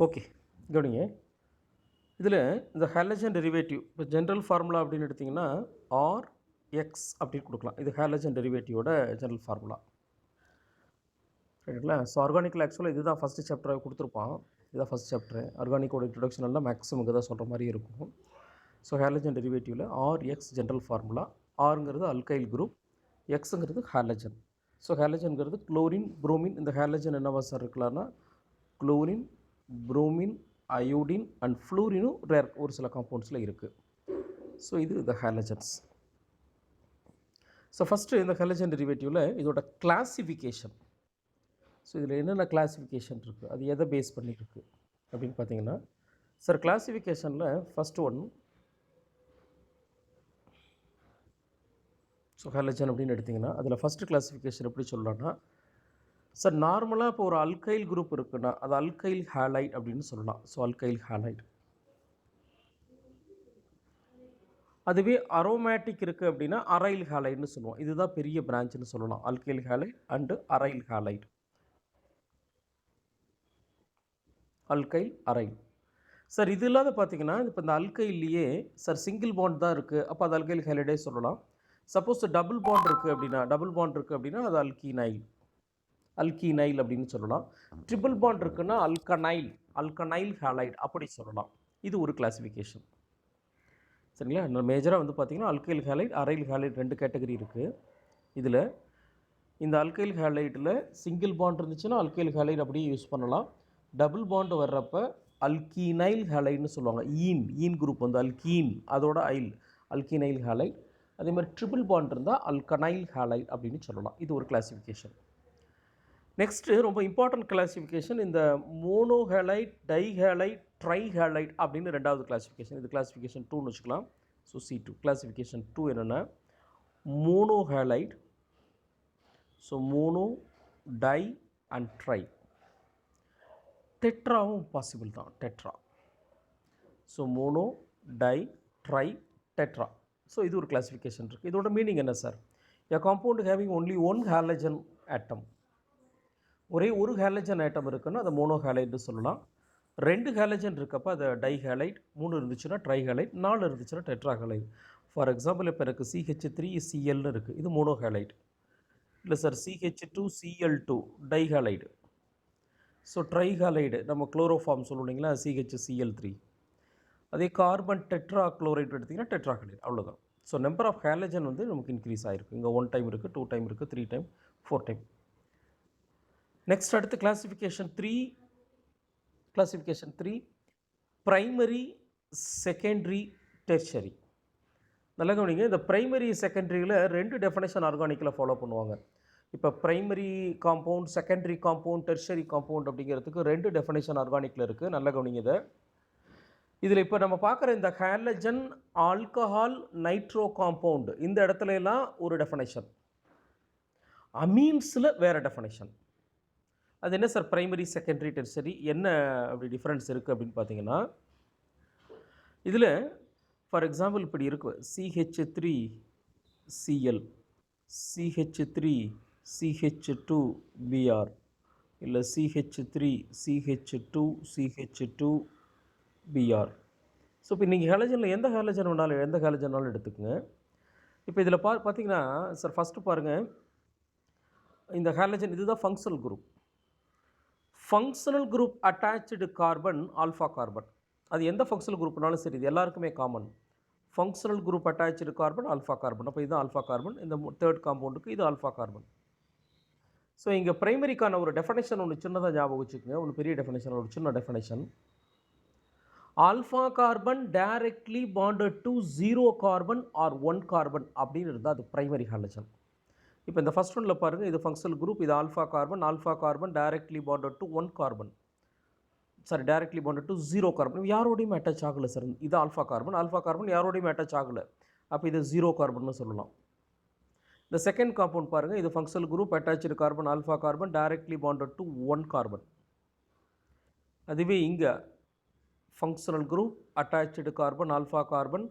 Okay, கவனிங்க. இதில் இந்த ஹாலஜன் டெரிவேட்டிவ் இப்போ ஜென்ரல் ஃபார்முலா அப்படின்னு எடுத்திங்கன்னா RX அப்படின்னு கொடுக்கலாம். இது ஹாலஜன் டெரிவேட்டிவோட ஜென்ரல் ஃபார்முலா, ரைட்டுங்களா? ஸோ ஆர்கானிக்கில் ஆக்சுவலாக இதுதான் ஃபஸ்ட்டு சாப்டர் கொடுத்துருப்பான். இதுதான் ஃபஸ்ட் சாப்டர். ஆர்கானிக்கோட இன்ட்ரொடக்ஷன் எல்லாம் மேக்ஸிமம் இங்கே தான் சொல்கிற மாதிரி இருக்கும். ஸோ ஹாலஜன் டெரிவேட்டிவில் RX ஜென்ரல் ஃபார்முலா. ஆருங்கிறது அல்கைல் குரூப், எக்ஸுங்கிறது ஹாலஜன். ஸோ ஹாலஜன்கிறது குளோரின், புரோமின். இந்த ஹாலஜன் என்னவா சார் இருக்கலாம்னா குளோரின், புரோமின், அயோடின் அண்ட் ஃப்ளூரினும் ரேர் ஒரு சில காம்பவுண்ட்ஸில் இருக்குது. ஸோ இது இந்த ஹாலஜன்ஸ். ஸோ ஃபஸ்ட்டு இந்த ஹாலஜன் டெரிவேட்டிவில் இதோட கிளாசிஃபிகேஷன். ஸோ இதில் என்னென்ன கிளாசிஃபிகேஷன் இருக்குது, அது எதை பேஸ் பண்ணியிருக்கு அப்படின்னு பார்த்தீங்கன்னா, சார் கிளாசிஃபிகேஷனில் ஃபஸ்ட்டு ஒன், ஸோ ஹாலஜன் அப்படின்னு எடுத்திங்கன்னா அதில் ஃபஸ்ட்டு கிளாசிஃபிகேஷன் எப்படி சொல்லலாம்னா, சார் நார்மலாக இப்போ ஒரு அல்கைல் குரூப் இருக்குன்னா அது அல்கைல் ஹாலைட் அப்படின்னு சொல்லலாம். So alkyl allied. அதுவே அரோமேட்டிக் இருக்குது அப்படின்னா அரைல் ஹாலைட்னு சொல்லுவோம். இதுதான் பெரிய பிரான்ச்னு சொல்லலாம், alkyl allied and aryl allied. Alkyl, aryl. Sir இது இல்லாத பார்த்தீங்கன்னா இப்போ இந்த அல்கைல்லையே சார் சிங்கிள் பாண்ட் தான் இருக்குது, அப்போ அது அல்கைல் ஹாலைடே சொல்லலாம். சப்போஸ் டபுள் பாண்ட் இருக்குது அப்படின்னா அது அல்கீனைல், அல்கீனைல் அப்படின்னு சொல்லலாம். ட்ரிபிள் பாண்ட் இருக்குன்னா அல்கனைல் ஹாலைட் அப்படி சொல்லலாம். இது ஒரு கிளாசிஃபிகேஷன், சரிங்களா? மேஜராக வந்து பார்த்திங்கன்னா அல்கைல் ஹாலைட், அரைல் ஹாலைட் ரெண்டு கேட்டகரி இருக்குது. இதில் இந்த அல்கைல் ஹாலைட்டில் சிங்கிள் பாண்ட் இருந்துச்சுன்னா அல்கைல் ஹாலைட் அப்படியே யூஸ் பண்ணலாம். டபுள் பாண்ட் வர்றப்ப அல்கீனைல் ஹாலைட்னு சொல்லுவாங்க. ஈன் குரூப் வந்து அல்கீன், அதோட அல்கீனைல் ஹாலைட். அதே மாதிரி ட்ரிபிள் பாண்ட் இருந்தால் அல்கனைல் ஹாலைட் அப்படின்னு சொல்லலாம். இது ஒரு கிளாசிஃபிகேஷன். நெக்ஸ்ட்டு ரொம்ப இம்பார்ட்டன்ட் கிளாசிஃபிகேஷன் இந்த மோனோஹேலைட், டைஹேலைட், ட்ரைஹேலைட் அப்படின்னு ரெண்டாவது கிளாசிஃபிகேஷன். இது கிளாசிஃபிகேஷன் 2ன்னு வச்சுக்கலாம். ஸோ C2 கிளாசிஃபிகேஷன் 2 என்னென்னா monohalide, so mono, di and tri. டெட்ராவும் பாசிபிள் தான், tetra. So mono, di, tri, tetra. So இது ஒரு கிளாசிஃபிகேஷன் இருக்குது. இதோட மீனிங் என்ன sir? A compound having only one halogen atom, ஒரே ஒரு ஹாலஜன் ஆட்டம் இருக்குன்னா அதை மோனோ ஹாலைட்னு சொல்லலாம். ரெண்டு ஹாலஜன் இருக்கப்போ அதை டைஹாலைட், 3 இருந்துச்சுன்னா ட்ரைஹாலைட், 4 இருந்துச்சுன்னா டெட்ராஹாலைட். ஃபார் எக்ஸாம்பிள் இப்போ எனக்கு CH3Clன்னு இருக்குது, இது மோனோ ஹாலைட். இல்லை சார் CH2Cl2 டைஹாலைடு. ஸோ ட்ரைஹாலைடு நம்ம குளோரோஃபார்ம் சொல்லுவோம் இல்லைங்களா, CHCl3. அதே கார்பன் டெட்ரா குளோரைட் எடுத்திங்கன்னா டெட்ராஹாலைட், அவ்வளோதான். ஸோ நம்பர் ஆஃப் ஹாலஜன் வந்து நமக்கு இன்க்ரீஸ் ஆகிருக்கு. இங்கே 1 டைம் இருக்குது, 2 டைம் இருக்குது, 3 டைம், 4 டைம். நெக்ஸ்ட் அடுத்து கிளாசிஃபிகேஷன் 3 ப்ரைமரி, செகண்டரி, டெர்ஷரி. நல்லா கவனிங்க, இந்த ப்ரைமரி செகண்டரியில் 2 டெஃபனேஷன் ஆர்கானிக்கில் ஃபாலோ பண்ணுவாங்க. இப்போ primary compound, secondary compound, tertiary compound அப்படிங்கிறதுக்கு 2 டெஃபனேஷன் ஆர்கானிக்கில் இருக்குது. நல்லா கவனிங்க இதை. இதில் இப்போ நம்ம பார்க்குற இந்த ஹாலஜன், ஆல்கஹால், நைட்ரோ காம்பவுண்டு இந்த இடத்துல எல்லாம் ஒரு டெஃபனேஷன், அமீன்ஸில் வேறு டெஃபனேஷன். அது என்ன சார் ப்ரைமரி, செகண்டரி, டெர்ஷரி என்ன அப்படி டிஃப்ரென்ஸ் இருக்குது அப்படின்னு பார்த்தீங்கன்னா, இதில் ஃபார் எக்ஸாம்பிள் இப்படி இருக்குது CH3Cl, CH3CH2Br, இல்லை CH3CH2CH2Br. ஸோ இப்போ நீங்கள் ஹாலஜனில் எந்த ஹாலஜனாலும் எடுத்துக்கோங்க. இப்போ இதில் பார்த்தீங்கன்னா சார் ஃபஸ்ட்டு பாருங்கள், இந்த ஹாலஜன் இதுதான் functional group. Functional group attach carbon alpha carbon. அது எந்த ஃபங்க்ஷனல் குரூப்னாலும் சரி, இது எல்லாருக்குமே common. Functional group attach carbon alpha carbon. அப்போ இது ஆல்ஃபா கார்பன், இந்த தேர்ட் காம்பவுண்டுக்கு இது ஆல்ஃபா கார்பன். ஸோ இங்கே ப்ரைமரிக்கான ஒரு டெஃபனேஷன் ஒன்று சின்னதாக ஞாபகம் வச்சுக்கோங்க, ஒன்று பெரிய டெஃபனேஷன், ஒரு சின்ன definition. Alpha carbon directly bonded to 0 carbon or 1 carbon அப்படின்னு இருந்தால் அது ப்ரைமரி ஹாலஜன். இப்போ இந்த ஃபஸ்ட் ஒன்றில் பாருங்கள், இது ஃபங்க்ஷனல் குரூப், இது alpha carbon directly bonded to 1 carbon, sorry directly bonded to 0 carbon. யாரோடையும் அட்டாச் ஆகலை சார். இது ஆல்ஃபா கார்பன் யாரோடையும் அட்டாச் ஆகலை, அப்போ இது 0 கார்பன்னு சொல்லலாம். இந்த செகண்ட் காம்பவுண்ட் பாருங்கள், இது functional group attach carbon alpha carbon directly bonded to 1 carbon. அதுவே இங்கே functional group attach carbon alpha carbon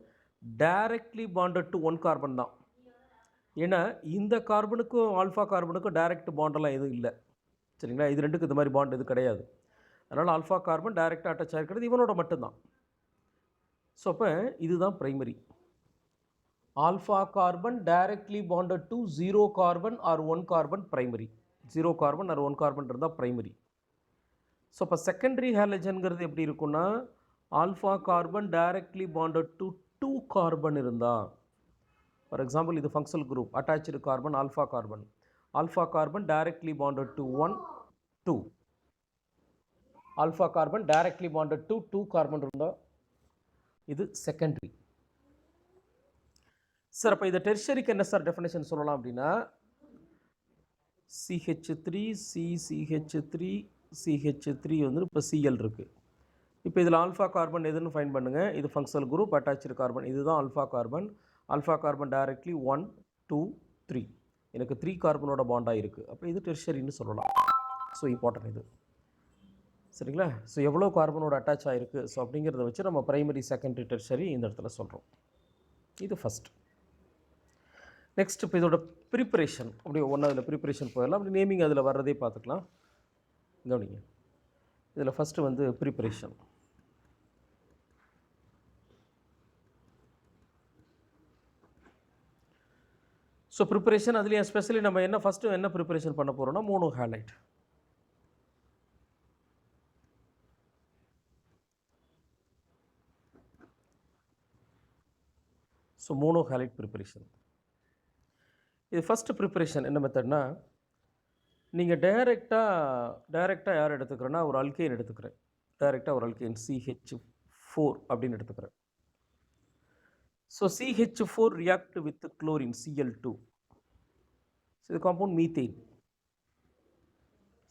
directly bonded to 1 carbon தான். ஏன்னா இந்த கார்பனுக்கும் ஆல்ஃபா கார்பனுக்கும் டைரக்ட் பாண்டெல்லாம் எதுவும் இல்லை, சரிங்களா? இது ரெண்டுக்கு இந்த மாதிரி பாண்ட் எதுவும் கிடையாது. அதனால் ஆல்ஃபா கார்பன் டைரெக்டாக அட்டாச் ஆகிருக்கிறது இவனோட மட்டும்தான். ஸோ அப்போ இதுதான் primary. Alpha carbon directly bonded to 0 carbon or 1 carbon primary. 0 carbon or 1 carbon இருந்தால் பிரைமரி. ஸோ அப்போ செகண்டரி ஹேலஜன்கிறது எப்படி இருக்குன்னா, alpha carbon directly bonded to 2 carbon இருந்தால், ஃபார் எக்ஸாம்பிள் இது functional group attach carbon alpha carbon. Alpha carbon directly bonded to 1 2. Alpha carbon directly bonded to 2 carbon இருந்தால் இது secondary. Sir அப்போ இதை டெர்ஷரிக்கு என்ன சார் டெஃபினேஷன் சொல்லலாம் அப்படின்னா, CH3 CCH3 CH3 வந்து இப்போ Cl இருக்குது. இப்போ இதில் ஆல்ஃபா கார்பன் எதுன்னு ஃபைன் பண்ணுங்கள். இது ஃபங்க்ஷனல் குரூப் அட்டாச்சு கார்பன், இதுதான் alpha carbon. Alpha carbon directly 1 2 3, எனக்கு 3 கார்பனோட பாண்டாக இருக்குது. அப்போ இது டெர்ஷரின்னு சொல்லலாம். ஸோ இம்பார்ட்டன்ட் இது, சரிங்களா? ஸோ எவ்வளோ கார்பனோட அட்டாச் ஆகிருக்கு, ஸோ அப்படிங்கிறத வச்சு நம்ம பிரைமரி செகண்டரி டெர்ஷரி இந்த இடத்துல சொல்கிறோம். இது ஃபஸ்ட். நெக்ஸ்ட் இப்போ இதோட ப்ரிப்பரேஷன் அப்படி ஒன்று அதில் ப்ரிப்பரேஷன் போயிடலாம். அப்படி நேமிங் அதில் வர்றதே பார்த்துக்கலாம். கவனிங்க, இதில் ஃபஸ்ட்டு வந்து ப்ரிப்பரேஷன். ஸோ ப்ரிப்பரேஷன் அதுலேயும் எஸ்பெஷலி நம்ம என்ன ஃபஸ்ட்டு என்ன ப்ரிப்பரேஷன் பண்ண போகிறோம்னா mono halide. So mono halide preparation இது ஃபஸ்ட்டு ப்ரிப்பரேஷன். என்ன மெத்தட்னா, நீங்கள் டைரெக்டாக யார் எடுத்துக்கிறேன்னா ஒரு அல்கேன் எடுத்துக்கிறேன். டைரெக்டாக ஒரு அல்கேன் CH4 அப்படின்னு எடுத்துக்கிறேன். So CH4 react with chlorine Cl2. So இது compound methane.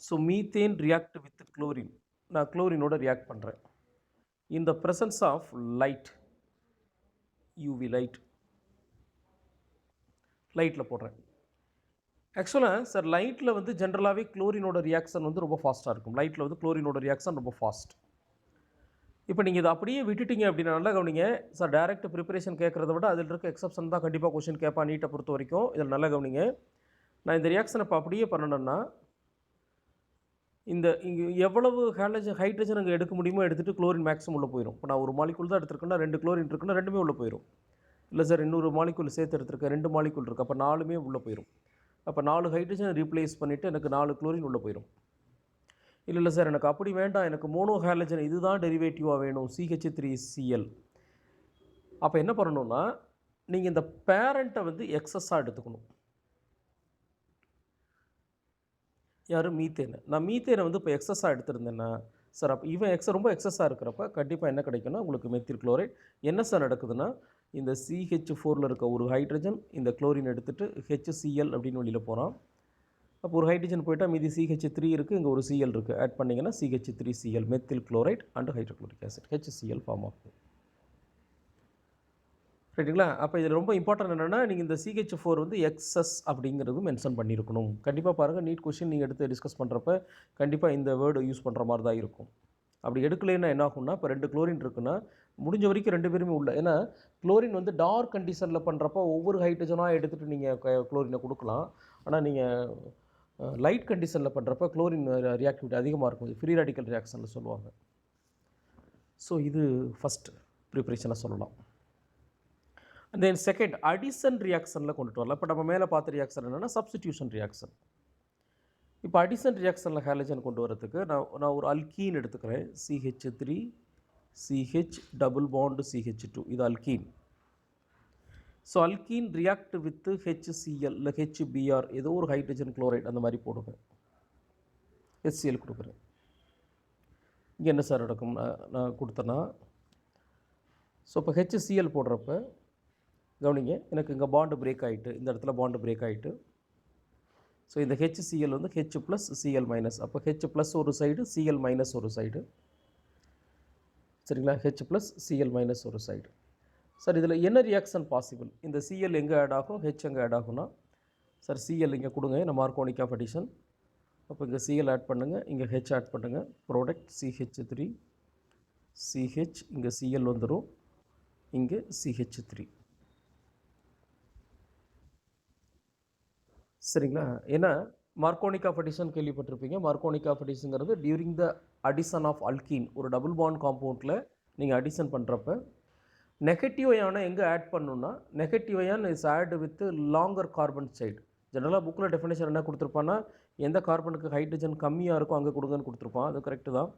So methane react with chlorine, நான் குளோரினோட ரியாக்ட் பண்ணுறேன் in the presence of light, UV லைட்டில் போடுறேன். ஆக்சுவலாக சார் லைட்டில் வந்து ஜென்ரலாகவே குளோரினோட ரியாக்ஷன் வந்து ரொம்ப ஃபாஸ்ட்டாக இருக்கும். லைட்டில் வந்து குளோரினோட ரியாக்ஷன் ரொம்ப ஃபாஸ்ட். இப்போ நீங்கள் இதை அப்படியே விட்டுட்டீங்க அப்படின்னா, நல்லா கவனிங்க சார், டைரக்ட் ப்ரிப்பரேஷன் கேட்குறத விட அதில் இருக்க எக்ஸப்ஷன் தான் கண்டிப்பாக கொஸ்டின் கேட்பா நீட்டை பொறுத்த வரைக்கும். இதில் நல்லா கவனிங்க, நான் இந்த ரியாக்ஷனை இப்போ அப்படியே பண்ணணும்னா, இங்கே எவ்வளவு ஹைட்ரஜன் அங்கே எடுக்க முடியுமோ எடுத்துகிட்டு குளோரின் மேக்ஸிமம் உள்ளே போயிடும். இப்போ நான் ஒரு மாலிகுல் தான் எடுத்துருக்கேன்னா 2 குளோரின் இருக்குன்னா 2மே உள்ளே போயிடும். இல்லை சார் இன்னொரு மாலிகுல் சேர்த்து எடுத்துருக்கேன் 2 மாலிகுல் இருக்குது, அப்போ 4மே உள்ளே போயிடும். அப்போ 4 ஹைட்ரஜன் ரீப்ளேஸ் பண்ணிவிட்டு எனக்கு 4 குளோரின் உள்ளே போயிடும். இல்லை சார் எனக்கு அப்படி வேண்டாம், எனக்கு மோனோ ஹேலஜன் இதுதான் டெரிவேட்டிவாக வேணும் CH3Cl. அப்போ என்ன பண்ணணும்னா, நீங்கள் இந்த பேரண்ட்டை வந்து எக்ஸஸாக எடுத்துக்கணும். யார்? மீத்தேனை. நான் மீத்தேனை வந்து இப்போ எக்ஸஸாக எடுத்திருந்தேன்னா சார், அப்போ இவன் ரொம்ப எக்ஸஸாக இருக்கிறப்ப கண்டிப்பாக என்ன கிடைக்குன்னா உங்களுக்கு மெத்தில் குளோரைட். என்ன சார் நடக்குதுன்னா, இந்த CH4ல் இருக்க ஒரு ஹைட்ரஜன் இந்த குளோரின் எடுத்துகிட்டு HCl அப்படின்னு வெளியில் போகிறான். அப்போ ஒரு ஹைட்ரஜன் போயிட்டால் மீதி CH3 இருக்குது, இங்கே ஒரு Cl இருக்குது. ஆட் பண்ணிங்கன்னா CH3Cl methyl chloride and hydrochloric acid HCl form ஆகும். ரைட்டுங்களா? அப்போ இதில் ரொம்ப இம்பார்ட்டன்ட் என்னென்னா, நீங்கள் இந்த CH4 வந்து எக்ஸஸ் அப்படிங்கிறது மென்ஷன் பண்ணியிருக்கணும். கண்டிப்பாக பாருங்கள், நீட் கொஸ்டின் நீங்கள் எடுத்து டிஸ்கஸ் பண்ணுறப்ப கண்டிப்பாக இந்த வேர்டு யூஸ் பண்ணுற மாதிரி தான் இருக்கும். அப்படி எடுக்கலைன்னா என்ன ஆகும்னா, இப்போ 2 குளோரின் இருக்குன்னா முடிஞ்ச வரைக்கும் 2 பேருமே உள்ள, ஏன்னா குளோரின் வந்து டார்க் கண்டிஷனில் பண்ணுறப்போ ஒவ்வொரு ஹைட்ரஜனாக எடுத்துகிட்டு நீங்கள் குளோரினை கொடுக்கலாம். ஆனால் நீங்கள் லைட் கண்டிஷனில் பண்ணுறப்ப குளோரின் ரியாக்டிவிட்டி அதிகமாக இருக்கும். ஃப்ரீ ரேடிக்கல் ரியாக்ஷனில் சொல்லுவாங்க. ஸோ இது ஃபஸ்ட் ப்ரிப்பரேஷனை சொல்லலாம். அண்ட் தென் செகண்ட் அடிஷன் ரியாக்ஷனில் கொண்டுட்டு வரலாம். இப்போ நம்ம மேலே பார்த்த ரியாக்ஷன் என்னென்னா சப்ஸ்டிடியூஷன் ரியாக்ஷன். இப்போ அடிஷன் ரியாக்ஷனில் ஹேலஜன் கொண்டு வரதுக்கு நான் ஒரு அல்கீன் எடுத்துக்கிறேன். CH3 CH double bond CH2, இது alkene. So alkene react with HCl இல்லை HBr ஏதோ ஒரு ஹைட்ரஜன் குளோரைட் அந்த மாதிரி போடுங்க. HCl கொடுக்குறேன். இங்கே என்ன சார் நடக்கும், நான் கொடுத்தேன்னா, ஸோ இப்போ HCl போடுறப்ப கவனிங்க, எனக்கு இங்கே பாண்டு பிரேக் ஆகிட்டு, இந்த இடத்துல பாண்டு பிரேக் ஆகிட்டு, ஸோ இந்த HCl வந்து H ப்ளஸ் Cl மைனஸ், அப்போ H ப்ளஸ் ஒரு சைடு Cl மைனஸ் ஒரு சைடு, சரிங்களா? H ப்ளஸ் Cl மைனஸ் ஒரு சைடு. சார் இதில் என்ன ரியாக்ஷன் பாசிபிள்? இந்த Cl எங்கே ஆட் ஆகும், H எங்கே ஆட் ஆகும்னா, சார் Cl இங்கே கொடுங்க, நம்ம ஆர்கானிக் ஆஃப் அடிஷன். அப்போ இங்கே Cl ஆட் பண்ணுங்கள், இங்கே H ஆட் பண்ணுங்கள், ப்ராடக்ட் CH3 CH, இங்கே Cl வந்துடும், இங்கே CH3. சரிங்களா? ஏன்னா மார்க்கோனிக் ஆஃப் அடிஷன் கேள்விப்பட்டிருப்பீங்க. மார்க்கோனிக் ஆஃப் அடிஷன்ங்கிறது during the addition of alkene, ஒரு டபுள் பாண்ட் காம்பவுண்டில் நீங்கள் அடிஷன் பண்ணுறப்ப நெகட்டிவ் அயானை எங்கே ஆட் பண்ணணுன்னா, negative ion is add with longer carbon side. ஜென்ரலாக புக்கில் டெஃபினேஷன் என்ன கொடுத்துருப்பான்னா, எந்த கார்பனுக்கு ஹைட்ரஜன் கம்மியாக இருக்கோ அங்கே கொடுங்கன்னு கொடுத்துருப்பான். அது கரெக்டு தான்.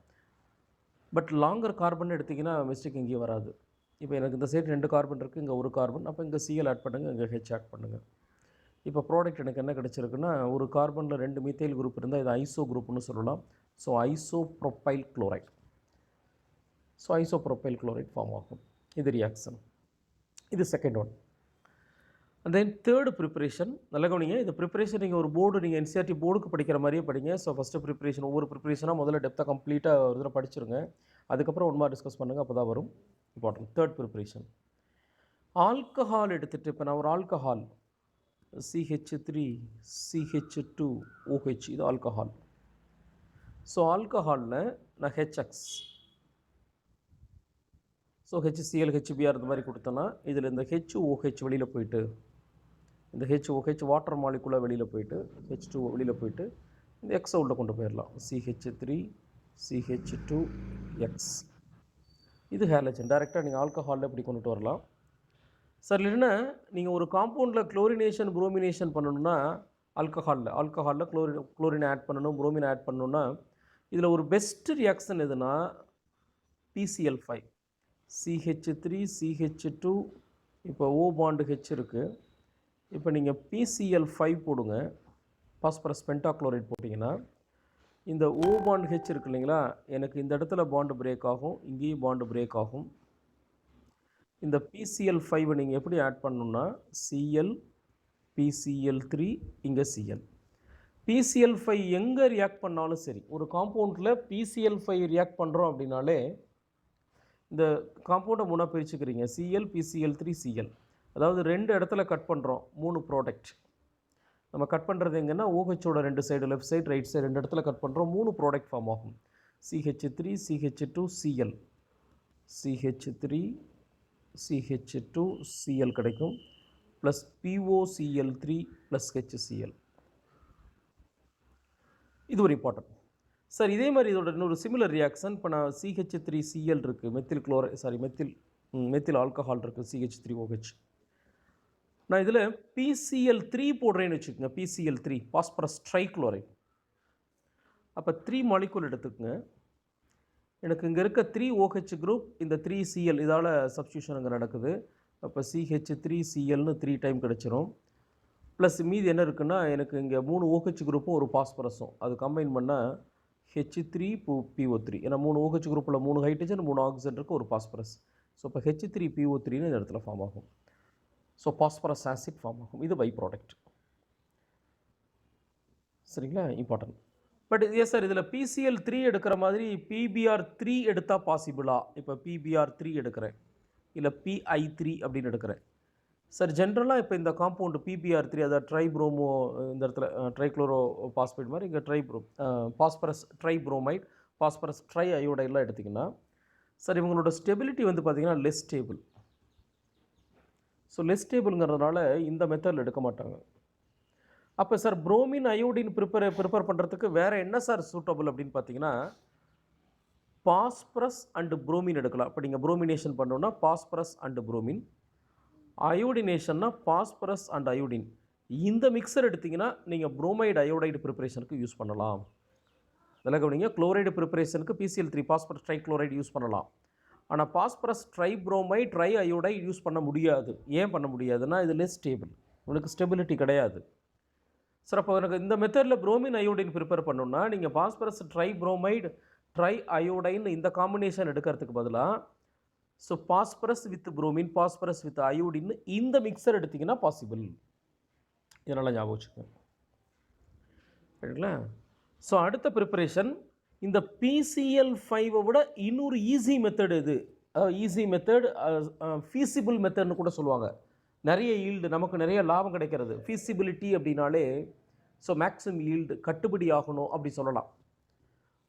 பட் லாங்கர் கார்பன் எடுத்திங்கன்னா மிஸ்டேக் எங்கேயும் வராது. இப்போ எனக்கு இந்த சைடு 2 கார்பன் இருக்குது, இங்கே ஒரு கார்பன், அப்போ இங்கே சிஎல் ஆட் பண்ணுங்கள், இங்கே ஹெச் ஆட் பண்ணுங்கள். இப்போ ப்ராடக்ட் எனக்கு என்ன கிடச்சிருக்குன்னா, ஒரு கார்பனில் 2 மீத்தைல் குரூப் இருந்தால் இது ஐசோ குரூப்னு சொல்லலாம். So isopropyl chloride. So isopropyl chloride form ஆகும். இது ரியாக்ஷன். இது second one. And then third preparation. நல்ல கவனிங்க, இந்த ப்ரிப்பரேஷன் நீங்கள் ஒரு போர்டு, நீங்கள் என்சிஆர்டி போர்டுக்கு படிக்கிற மாதிரியே படிங்க. ஸோ ஃபஸ்ட்டு ப்ரிப்பரேஷன், ஒவ்வொரு ப்ரிப்பரேஷனாக முதல்ல டெப்த்தாக கம்ப்ளீட்டாக ஒரு தடவை படிச்சிருங்க. அதுக்கப்புறம் ஒன் மார்க் டிஸ்கஸ் பண்ணுங்கள், அப்போ தான் வரும். இம்பார்ட்டன்ட். தேர்ட் ப்ரிப்பரேஷன், ஆல்கஹால் எடுத்துகிட்டு, இப்போ நான் ஒரு ஆல்கஹால் CH3 CH2 OH, இது ஆல்கஹால். ஸோ ஆல்கஹாலில் நான் HX, ஸோ HCl HBr இந்த மாதிரி கொடுத்தோன்னா இதில் இந்த HOH வெளியில் போயிட்டு, இந்த HOH வாட்டர் மாலிகுலாக வெளியில் போயிட்டு, H2O வெளியில் போயிட்டு, இந்த எக்ஸை உள்ள கொண்டு போயிடலாம். CH3 CH2 X. இது ஹேலஜன். டைரெக்டாக நீங்கள் ஆல்கஹாலில் இப்படி கொண்டுட்டு வரலாம். சார் இல்லைன்னா நீங்கள் ஒரு காம்பவுண்டில் குளோரினேஷன் புரோமினேஷன் பண்ணணுன்னா, ஆல்கஹாலில் குளோரின் ஆட் பண்ணணும், புரோமின் ஆட் பண்ணணுன்னா, இதில் ஒரு பெஸ்ட் ரியாக்ஷன் எதுனா PCl5 CH3 CH2. இப்போ O பாண்டு H இருக்குது. இப்போ நீங்கள் PCl5 போடுங்க, பாஸ்பரஸ் பென்டாக்ளோரைட் போட்டிங்கன்னா, இந்த O பாண்டு H இருக்கு இல்லைங்களா, எனக்கு இந்த இடத்துல பாண்டு பிரேக் ஆகும், இங்கேயும் பாண்டு பிரேக் ஆகும். இந்த PCl5 நீங்கள் எப்படி ஆட் பண்ணணுன்னா, Cl PCl3, இங்கே Cl. PCl5 எங்கே ரியாக்ட் பண்ணாலும் சரி, ஒரு காம்பவுண்டில் PCl5 ரியாக்ட் பண்ணுறோம் அப்படின்னாலே இந்த காம்பவுண்டை 3 பிரிச்சுக்கிறீங்க. Cl PCl3 Cl. அதாவது 2 இடத்துல கட் பண்ணுறோம், 3 ப்ராடக்ட். நம்ம கட் பண்ணுறது எங்கன்னா OHோட 2 side, left side right side 2 இடத்துல கட் பண்ணுறோம், 3 ப்ராடக்ட் ஃபார்ம் ஆகும். CH3 CH2 Cl, CH3 CH2 Cl கிடைக்கும், ப்ளஸ் POCl3 ப்ளஸ் HCl. இது ஒரு இம்பார்ட்டன்ட். சார் இதே மாதிரி இதோட இன்னொரு சிமிலர் ரியாக்ஷன். இப்போ நான் CH3Cl இருக்குது, மெத்தில் ஆல்கஹால் இருக்குது, CH3OH. நான் இதில் PCl3 போடுறேன்னு வச்சுக்கோங்க. PCl3 phosphorus trichloride. அப்போ 3 மாலிகுல் எடுத்துக்கோங்க. எனக்கு இங்கே இருக்க 3OH குரூப், இந்த 3Cl இதால் சப்ஸ்டியூஷன் அங்கே நடக்குது. அப்போ CH3Clனு 3 டைம் கிடச்சிரும். ப்ளஸ் மீதி என்ன இருக்குன்னா, எனக்கு இங்கே 3 OH குரூப்பும் ஒரு பாஸ்பரஸும், அது கம்பைன் பண்ணால் H3PO3. ஏன்னா 3 OH குரூப்பில் 3 ஹைட்ரஜன் 3 ஆக்சிஜன் இருக்குது, ஒரு பாஸ்பரஸ். ஸோ இப்போ H3PO3ன்னு இந்த இடத்துல ஃபார்ம் ஆகும். ஸோ பாஸ்பரஸ் ஆசிட் ஃபார்ம் ஆகும். இது பை ப்ராடக்ட். சரிங்களா, இம்பார்ட்டன்ட். பட் எஸ் சார், இதில் PCl3 எடுக்கிற மாதிரி PBr3 எடுத்தால் பாசிபிளா? இப்போ PBr3 எடுக்கிறேன், இல்லை PI3 அப்படின்னு எடுக்கிறேன். சார் ஜென்ரலாக இப்போ இந்த காம்பவுண்டு PBr3, அதாவது ட்ரைப்ரோமோ, இந்த இடத்துல ட்ரைக்ளோரோ பாஸ்பேட் மாதிரி, இங்கே பாஸ்பரஸ் ட்ரைப்ரோமைட், பாஸ்பரஸ் ட்ரை அயோடைடெலாம் எடுத்திங்கன்னா, சார் இவங்களோட ஸ்டெபிலிட்டி வந்து பார்த்திங்கன்னா லெஸ் ஸ்டேபிள். ஸோ லெஸ் ஸ்டேபிள்ங்கிறதுனால இந்த மெத்தடில் எடுக்க மாட்டாங்க. அப்போ சார் புரோமின் அயோடின் ப்ரிப்பேர் பண்ணுறதுக்கு வேறு என்ன சார் சூட்டபிள் அப்படின்னு பார்த்தீங்கன்னா, பாஸ்பரஸ் அண்டு புரோமின் எடுக்கலாம். இப்போ நீங்கள் புரோமினேஷன் பண்ணோன்னா பாஸ்பரஸ் அண்டு புரோமின், அயோடினேஷன்னா பாஸ்பரஸ் அண்ட் அயோடின். இந்த மிக்சர் எடுத்திங்கன்னா நீங்கள் புரோமைடு அயோடைடு ப்ரிப்பரேஷனுக்கு யூஸ் பண்ணலாம். இதெல்லாம் கவனிங்க, குளோரைடு ப்ரிப்பரேஷனுக்கு PCl3 பாஸ்பரஸ் ட்ரைக்ளோரைடு யூஸ் பண்ணலாம். ஆனால் phosphorus tribromide tri iodide use பண்ண முடியாது. ஏன் பண்ண முடியாதுன்னா, இது லெஸ் ஸ்டேபிள், உங்களுக்கு ஸ்டெபிலிட்டி கிடையாது. சார் அப்போ எனக்கு இந்த மெத்தடில் புரோமின் அயோடின் ப்ரிப்பேர் பண்ணணுன்னா, நீங்கள் பாஸ்பரஸ் ட்ரைப்ரோமைடு ட்ரை அயோடைன் இந்த காம்பினேஷன் எடுக்கிறதுக்கு பதிலாக, so phosphorus with bromine, phosphorus with iodine இந்த மிக்சர் எடுத்திங்கன்னா பாசிபிள். இதனால் ஞாபகம் வச்சுக்கோங்க. சரிங்களா? ஸோ அடுத்த ப்ரிப்பரேஷன், இந்த PCl5 விட இன்னொரு ஈஸி மெத்தட் இது. ஈஸி மெத்தட், ஃபீஸிபிள் மெத்தட்னு கூட சொல்லுவாங்க. நிறைய ஈல்டு, நமக்கு நிறைய லாபம் கிடைக்கிறது. ஃபீஸிபிலிட்டி அப்படின்னாலே ஸோ மேக்ஸிமம் ஈல்டு, கட்டுப்படி ஆகணும் அப்படி சொல்லலாம்.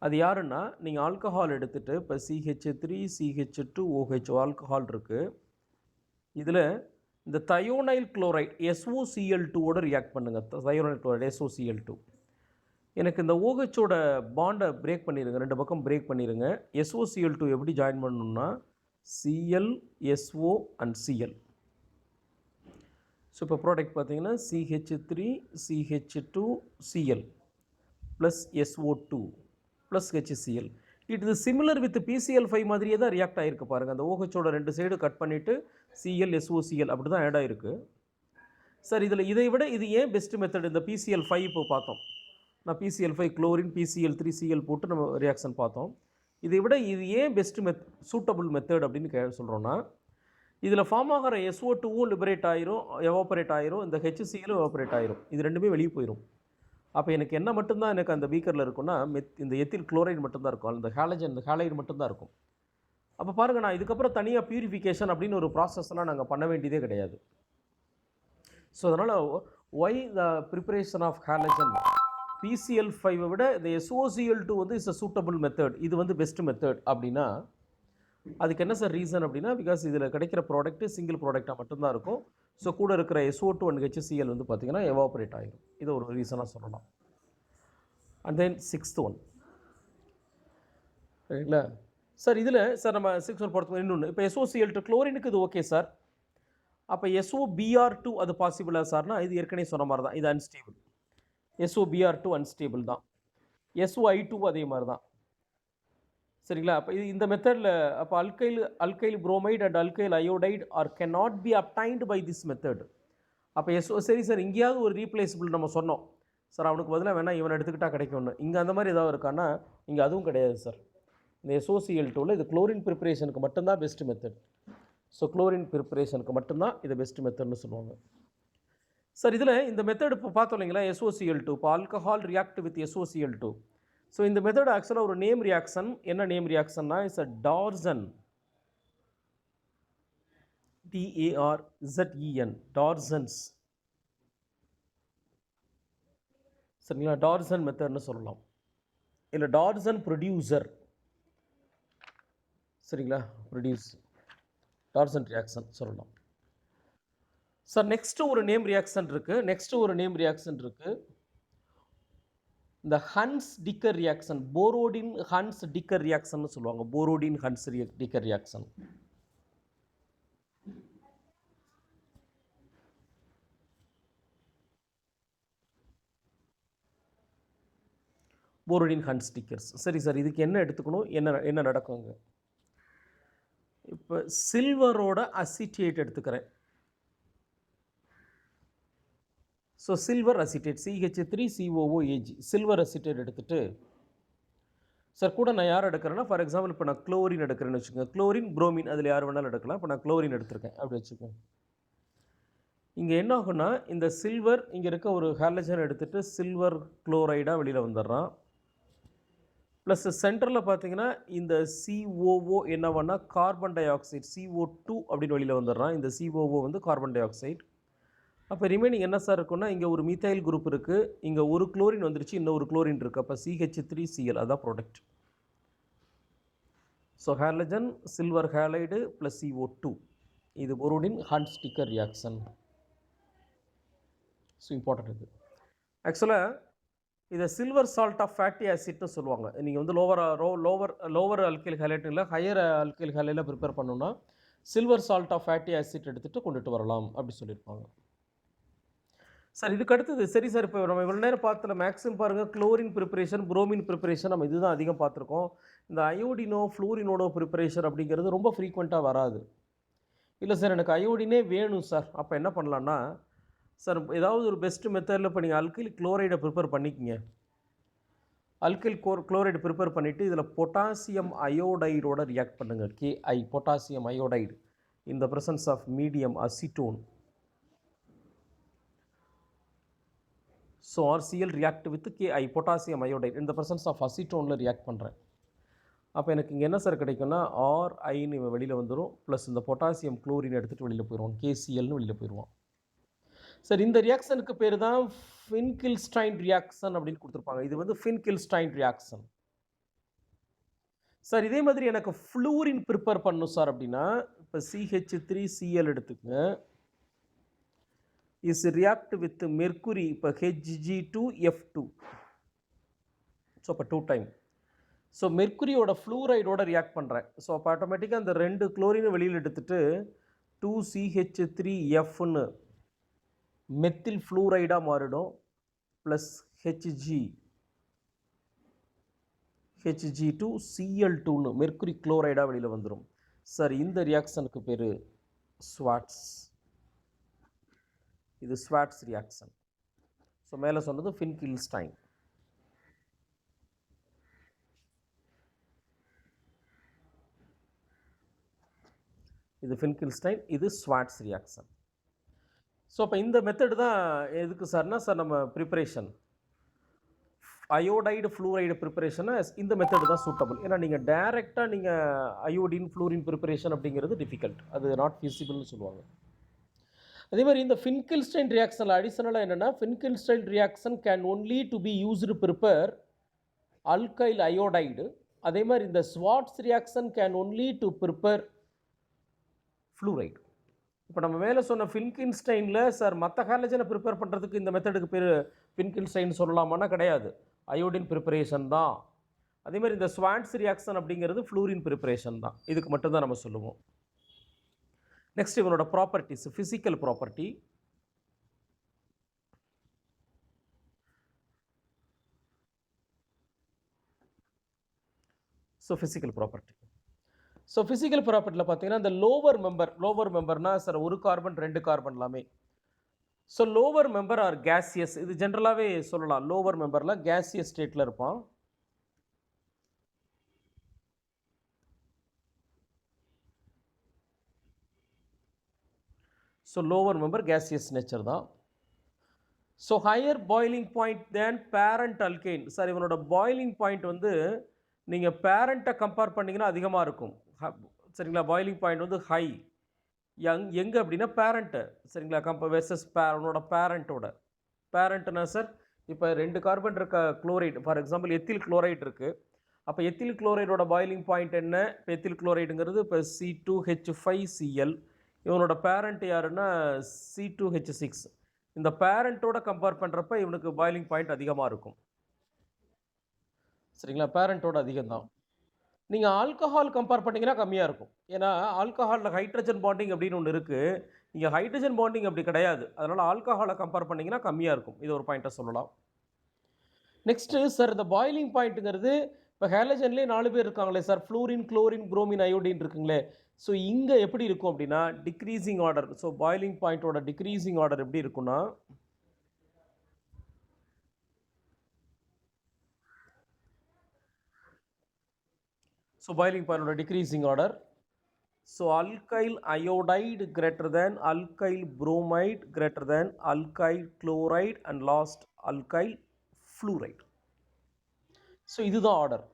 அது யாருன்னா, நீங்கள் ஆல்கஹால் எடுத்துகிட்டு இப்போ CH3 CH2OH ஆல்கஹால் இருக்குது. இதில் இந்த தயோனைல் குளோரைட் SOCl2ஓட ரியாக்ட் பண்ணுங்கள். Thionyl chloride SOCl2. எனக்கு இந்த OHோட பாண்டை பிரேக் பண்ணிடுங்க, 2 பக்கம் பிரேக் பண்ணிடுங்க. SOCl2 எப்படி ஜாயின் பண்ணணும்னா Cl, SO and Cl. So இப்போ ப்ராடக்ட் பார்த்தீங்கன்னா CH3 CH2 Cl plus SO2 plus HCl. இது சிமிலர் வித் PCl5 மாதிரியே தான் ரியாக்ட் ஆகிருக்கு பாருங்கள். அந்த OHோட 2 சைடு கட் பண்ணிவிட்டு Cl SOCl அப்படி தான் ஆட் ஆகிருக்கு சார். இதை விட இது ஏன் பெஸ்ட் மெத்தட்? இந்த PCl5 இப்போ பார்த்தோம், நான் PCl5 குளோரின் PCl3 Cl போட்டு நம்ம ரியாக்ஷன் பார்த்தோம். இதை விட இது ஏன் பெஸ்ட் சூட்டபிள் மெத்தட் அப்படின்னு சொல்கிறோன்னா, இதில் ஃபார்ம் ஆகிற SO2வும் லிபரேட் ஆயிரும், எவாபரேட் ஆயிரும், இந்த HClலும் எவாபரேட் ஆயிரும், இது ரெண்டுமே வெளியே போயிடும். அப்போ எனக்கு என்ன மட்டும்தான் எனக்கு அந்த பீக்கரில் இருக்குன்னா இந்த எத்தில் குளோரைடு மட்டும்தான் இருக்கும், அந்த ஹாலஜன் இந்த ஹாலைடு மட்டும்தான் இருக்கும். அப்போ பாருங்கள், நான் இதுக்கப்புறம் தனியாக பியூரிஃபிகேஷன் அப்படின்னு ஒரு ப்ராசஸ்லாம் நாங்கள் பண்ண வேண்டியதே கிடையாது. ஸோ அதனால் why the preparation of halogen PCl5 விட இந்த SOCl2 வந்து இஸ் அ சூட்டபிள் மெத்தட், இது வந்து பெஸ்ட் மெத்தட் அப்படின்னா அதுக்கு என்ன சார் ரீசன் அப்படின்னா, பிகாஸ் இதில் கிடைக்கிற ப்ராடக்ட் சிங்கிள் ப்ராடக்டாக மட்டும்தான் இருக்கும். ஸோ கூட இருக்கிற SO2 அண்ட் HCl வந்து பார்த்திங்கன்னா எவாபரேட் ஆகிடும். இதை ஒரு ரீசனாக சொல்லலாம். அண்ட் தென் 6th ஒன் சரிங்களா சார். இதில் சார் நம்ம 6th ஒன் பொறுத்த இன்னொன்று, இப்போ SOCl2 குளோரினுக்கு இது ஓகே சார். அப்போ SOBr2 அது பாசிபிளா சார்னா, இது ஏற்கனவே சொன்ன மாதிரி தான், இது அன்ஸ்டேபிள். SOBr2 அன்ஸ்டேபிள் தான். SOI2 அதே மாதிரி தான் சரிங்களா. அப்போ இந்த மெத்தடில் அப்போ alkyl bromide and alkyl iodide are can not be obtained by this method. அப்போ சரி சார், இங்கேயாவது ஒரு ரீப்ளேஸபிள் நம்ம சொன்னோம் சார், அவனுக்கு பதிலாக வேணால் இவனை எடுத்துக்கிட்டால் கிடைக்கும்னு. இங்கே அந்த மாதிரி ஏதாவது இருக்கான்னா இங்கே அதுவும் கிடையாது சார். இந்த SOCl2வில் இது குளோரின் ப்ரிப்பரேஷனுக்கு மட்டும்தான் பெஸ்ட் மெத்தட். ஸோ குளோரின் ப்ரிப்பரேஷனுக்கு மட்டும்தான் இது பெஸ்ட் மெத்தட்னு சொல்லுவாங்க சார். இதில் இந்த மெத்தட் இப்போ பார்த்தோம் இல்லைங்களா, SOCl2, இப்போ alcohol react with SOCl2. So இந்த மெத்தட் ஆக்சுவலாக ஒரு நேம் ரியாக்ஷன். என்ன நேம் ரியாக்ஷன்னா, it's a Darzen, DARZEN, Darzens சரிங்களா. டார்சன் மெத்தட்னு சொல்லலாம், இல்லை டார்சன் ப்ரொடியூசர் சரிங்களா, டார்சன் ரியாக்ஷன் சொல்லலாம் சார். நெக்ஸ்ட்டு ஒரு நேம் ரியாக்ஷன் இருக்குது, இந்த Hunsdiecker reaction, Borodin Hunsdiecker reaction சொல்லுவாங்க. Borodin Hunsdiecker reaction. Borodin Hunsdiecker's. சரி சார், இதுக்கு என்ன எடுத்துக்கணும், என்ன நடக்குங்க? இப்போ சில்வரோட அசிட்டேட் எடுத்துக்கிறேன். So silver acetate CH3COOAg, silver acetate எடுத்துகிட்டு சார் கூட நான் யார் எடுக்கிறேன்னா, ஃபார் எக்ஸாம்பிள் இப்போ நான் குளோரின் எடுக்கிறேன்னு வச்சுக்கோங்க. குளோரின் புரோமின் அதில் யார் வேணாலும் எடுக்கலாம். இப்போ நான் குளோரின் எடுத்திருக்கேன் அப்படி வச்சுக்கோங்க. இங்கே என்ன ஆகுன்னா, இந்த சில்வர் இங்கே இருக்க ஒரு ஹாலஜன் எடுத்துகிட்டு சில்வர் குளோரைடாக வெளியில் வந்துடுறான். ப்ளஸ் சென்டரில் பார்த்தீங்கன்னா இந்த COO என்னவானா கார்பன் டை ஆக்சைடு, CO2 அப்படின்னு வெளியில் வந்துடுறான். இந்த COO வந்து கார்பன் டை ஆக்சைடு. அப்போ ரிமைனிங் என்ன சார் இருக்குன்னா, இங்கே ஒரு மீத்தைல் குரூப் இருக்குது, இங்கே ஒரு குளோரின் வந்துருச்சு, இன்னொரு குளோரின் இருக்குது. அப்போ CH3Cl அதான் product. So halogen silver halide plus CO2, இது Borodin Hunsdiecker reaction. So important இது. ஆக்சுவலாக இதை சில்வர் சால்ட் ஆஃப் ஃபேட்டி ஆசிட்னு சொல்லுவாங்க. நீங்கள் வந்து லோவர் அல்கைல் ஹைலைட் இல்லை, ஹையர் அல்கைல் ஹைலைட்டில் ப்ரிப்பேர் பண்ணணுன்னா silver salt of fatty acid எடுத்துகிட்டு கொண்டுட்டு வரலாம் அப்படி சொல்லியிருப்பாங்க சார். இதுக்கு அடுத்தது சரி சார், இப்போ நம்ம இவ்வளோ நேரம் பார்த்தல மேக்ஸிமம் பாருங்கள், குளோரின் ப்ரிப்பரேஷன், புரோமின் ப்ரிப்பரேஷன் நம்ம இதுதான் அதிகம் பார்த்துருக்கோம். இந்த அயோடினோ ஃப்ளூரினோட ப்ரிப்பரேஷன் அப்படிங்கிறது ரொம்ப ஃப்ரீக்வெண்ட்டாக வராது. இல்லை சார் எனக்கு அயோடினே வேணும் சார், அப்போ என்ன பண்ணலான்னா சார், ஏதாவது ஒரு பெஸ்ட் மெத்தடில் இப்போ நீங்கள் அல்கைல் குளோரைடை ப்ரிப்பேர் பண்ணிக்கிங்க. அல்கைல் குளோரைடு ப்ரிப்பேர் பண்ணிவிட்டு இதில் பொட்டாசியம் அயோடைடோட ரியாக்ட் பண்ணுங்கள். Ki, potassium iodide in the presence of medium acetone. So RCl react with Ki, potassium அயோடைடு in the presence of அசிட்டோனில் ரியாக்ட் பண்ணுறேன். அப்போ எனக்கு இங்கே என்ன சார் கிடைக்கும்னா, RIன்னு வெளியில் வந்துடும், ப்ளஸ் இந்த பொட்டாசியம் குளோரின் எடுத்துகிட்டு வெளியில் போயிடுவோம், KClன்னு வெளியில் போயிடுவோம் சார். இந்த ரியாக்ஷனுக்கு பேர் தான் ஃபின்கில்ஸ்டைன் ரியாக்ஷன் அப்படின்னு கொடுத்துருப்பாங்க. இது வந்து ஃபின்கில்ஸ்டைன் ரியாக்ஷன் சார். இதே மாதிரி எனக்கு ஃப்ளூரின் ப்ரிப்பேர் பண்ணணும் சார் அப்படின்னா, இப்போ CH3Cl எடுத்துக்கங்க, is react with mercury, இப்போ Hg2F2. ஸோ அப்போ 2 டைம். ஸோ மெர்க்குரியோட ஃப்ளூரைடோட ரியாக்ட் பண்ணுறேன். ஸோ அப்போ ஆட்டோமேட்டிக்காக அந்த 2 குளோரினை வெளியில் எடுத்துகிட்டு 2CH3Fன்னு மெத்தில் ஃப்ளூரைடாக மாறிடும். ப்ளஸ் Hg2Cl2ன்னு மெர்க்குரி குளோரைடாக வெளியில் வந்துடும். சார் இந்த ரியாக்ஷனுக்கு பேர் ஸ்வாட்ஸ். இது ஸ்வாட்ஸ் ரியாக்ஷன். ஸோ மேலே சொன்னது ஃபின்கில்ஸ்டைன். இது ஃபின்கில்ஸ்டைன், இது ஸ்வாட்ஸ் ரியாக்ஷன். ஸோ அப்போ இந்த மெத்தடு தான் எதுக்கு சார்னா சார் நம்ம ப்ரிப்பரேஷன் அயோடைடு ஃப்ளூரைடு ப்ரிப்பரேஷனை இந்த மெத்தடு தான் சூட்டபிள். ஏன்னா நீங்கள் டைரெக்டாக நீங்கள் அயோடின் ஃப்ளூரின் ப்ரிப்பரேஷன் அப்படிங்கிறது டிஃபிகல்ட், அது நாட் ஃபீஸிபிள்னு சொல்லுவாங்க. அதே மாதிரி இந்த ஃபின்கில்ஸ்டைன் ரியாக்ஷனில் அடிஷனலாக என்னென்னா Finkelstein reaction can only to be used prepare alkyl iodide. அதே மாதிரி இந்த Swarts reaction can only to prepare fluoride. இப்போ நம்ம மேலே சொன்ன ஃபின்கில்ஸ்டைனில் சார் மற்ற ஹாலஜனை ப்ரிப்பேர் பண்ணுறதுக்கு இந்த மெத்தடுக்கு பேர் ஃபின்கில்ஸ்டைன் சொல்லலாமான்னா கிடையாது, அயோடின் ப்ரிப்பரேஷன் தான். அதே மாதிரி இந்த ஸ்வாட்ஸ் ரியாக்ஷன் அப்படிங்கிறது ஃப்ளூரின் ப்ரிப்பரேஷன் தான். இதுக்கு மட்டும்தான் நம்ம சொல்லுவோம். நெக்ஸ்ட் இவனோட properties, physical property. So physical property. So physical ப்ராப்பர்ட்டியில் பார்த்தீங்கன்னா இந்த லோவர் மெம்பர்னால் சார் ஒரு கார்பன் 2 கார்பன் எல்லாமே. So lower member are gaseous, இது ஜென்ரலாகவே சொல்லலாம். லோவர் மெம்பரில் கேசியஸ் ஸ்டேட்டில் இருப்பான். So lower member gaseous nature தான். So higher boiling point than parent alkane. Sir இவனோட பாய்லிங் பாயிண்ட் வந்து நீங்கள் பேரண்ட்டை கம்பேர் பண்ணிங்கன்னா அதிகமாக இருக்கும். சரிங்களா, பாய்லிங் பாயிண்ட் வந்து ஹை. எங்கே அப்படின்னா பேரண்ட்டு, சரிங்களா, வெர்சஸ் அவனோட பேரண்ட்டுனா சார் இப்போ 2 கார்பன் இருக்க chloride, for example ethyl chloride இருக்குது. அப்போ எத்தில் குளோரைடோட பாய்லிங் பாயிண்ட் என்ன? இப்போ எத்தில் குளோரைடுங்கிறது இப்போ C2H5Cl. இவனோட பேரண்ட் யாருன்னா C2H6. இந்த பேரண்ட்டோட கம்பேர் பண்ணுறப்ப இவனுக்கு பாய்லிங் பாயிண்ட் அதிகமாக இருக்கும். சரிங்களா, பேரண்ட்டோட அதிகம்தான். நீங்கள் ஆல்கஹால் கம்பேர் பண்ணிங்கன்னா கம்மியாக இருக்கும். ஏன்னா ஆல்கஹாலில் ஹைட்ரஜன் பாண்டிங் அப்படின்னு ஒன்று இருக்குது. இங்கே ஹைட்ரஜன் பாண்டிங் அப்படி கிடையாது. அதனால் ஆல்கஹாலை கம்பேர் பண்ணிங்கன்னா கம்மியாக இருக்கும். இது ஒரு பாயிண்ட்டை சொல்லலாம். நெக்ஸ்ட்டு சார் இந்த பாய்லிங் பாயிண்ட்டுங்கிறது இப்போ ஹேலஜன்லேயே 4 பேர் இருக்காங்களே sir, fluorine, chlorine, bromine, iodine இருக்குங்களே. ஸோ இங்கே எப்படி இருக்கும் அப்படின்னா டிக்ரீசிங் ஆர்டர். ஸோ பாய்லிங் பாயிண்ட்டோட டிக்ரீசிங் ஆர்டர் எப்படி இருக்குன்னா ஸோ பாய்லிங் பாயிண்டோட decreasing order. So alkyl iodide greater than alkyl bromide greater than alkyl chloride and last alkyl fluoride. So இதுதான் ஆர்டர்.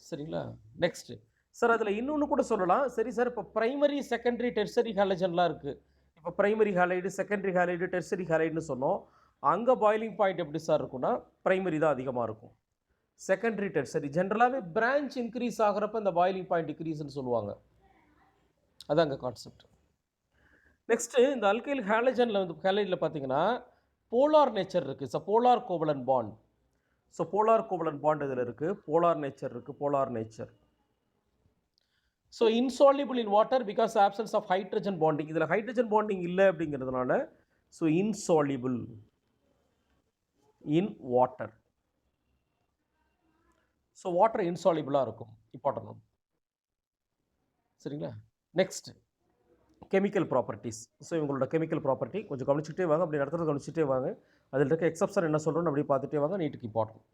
சரிங்களா, நெக்ஸ்ட்டு சார் அதில் இன்னொன்று கூட சொல்லலாம். சரி சார், இப்போ ப்ரைமரி, செகண்டரி, டெர்சரி ஹாலஜன்லாம் இருக்குது. இப்போ primary halide, secondary halide, tertiary ஹாலைடுன்னு சொன்னோம். அங்கே பாய்லிங் பாயிண்ட் எப்படி சார் இருக்குன்னா ப்ரைமரி தான் அதிகமாக இருக்கும். செகண்டரி, டெர்சரி ஜென்ரலாகவே பிரான்ச் இன்க்ரீஸ் ஆகிறப்ப இந்த பாய்லிங் பாயிண்ட் டிக்ரீஸ்ன்னு சொல்லுவாங்க. அதான் அங்கே கான்செப்ட். நெக்ஸ்ட்டு இந்த அல்கைல் ஹாலஜனில் வந்து ஹாலைடில் பார்த்தீங்கன்னா போலார் நேச்சர் இருக்குது. So polar covalent bond. So polar covalent bond இதில் இருக்குது. போலார் நேச்சர் இருக்குது. Polar nature. So insoluble in water because absence of hydrogen bonding. இதில் ஹைட்ரஜன் பாண்டிங் இல்லை அப்படிங்கிறதுனால so insoluble in water. So water இன்சால்யூபிளாக இருக்கும். Important. சரிங்களா, நெக்ஸ்ட் கெமிக்கல் ப்ராப்பர்ட்டிஸ். ஸோ இவங்களோட கெமிக்கல் ப்ராப்பர்ட்டி கொஞ்சம் கவனிச்சுட்டே வாங்க. அப்படி நடத்துறது கவனிச்சுட்டே வாங்க. அதில் இருக்க எக்ஸப்ஷன் என்ன சொல்கிறோன்னு அப்படி பார்த்துட்டே வாங்க. நீட்டுக்கு important.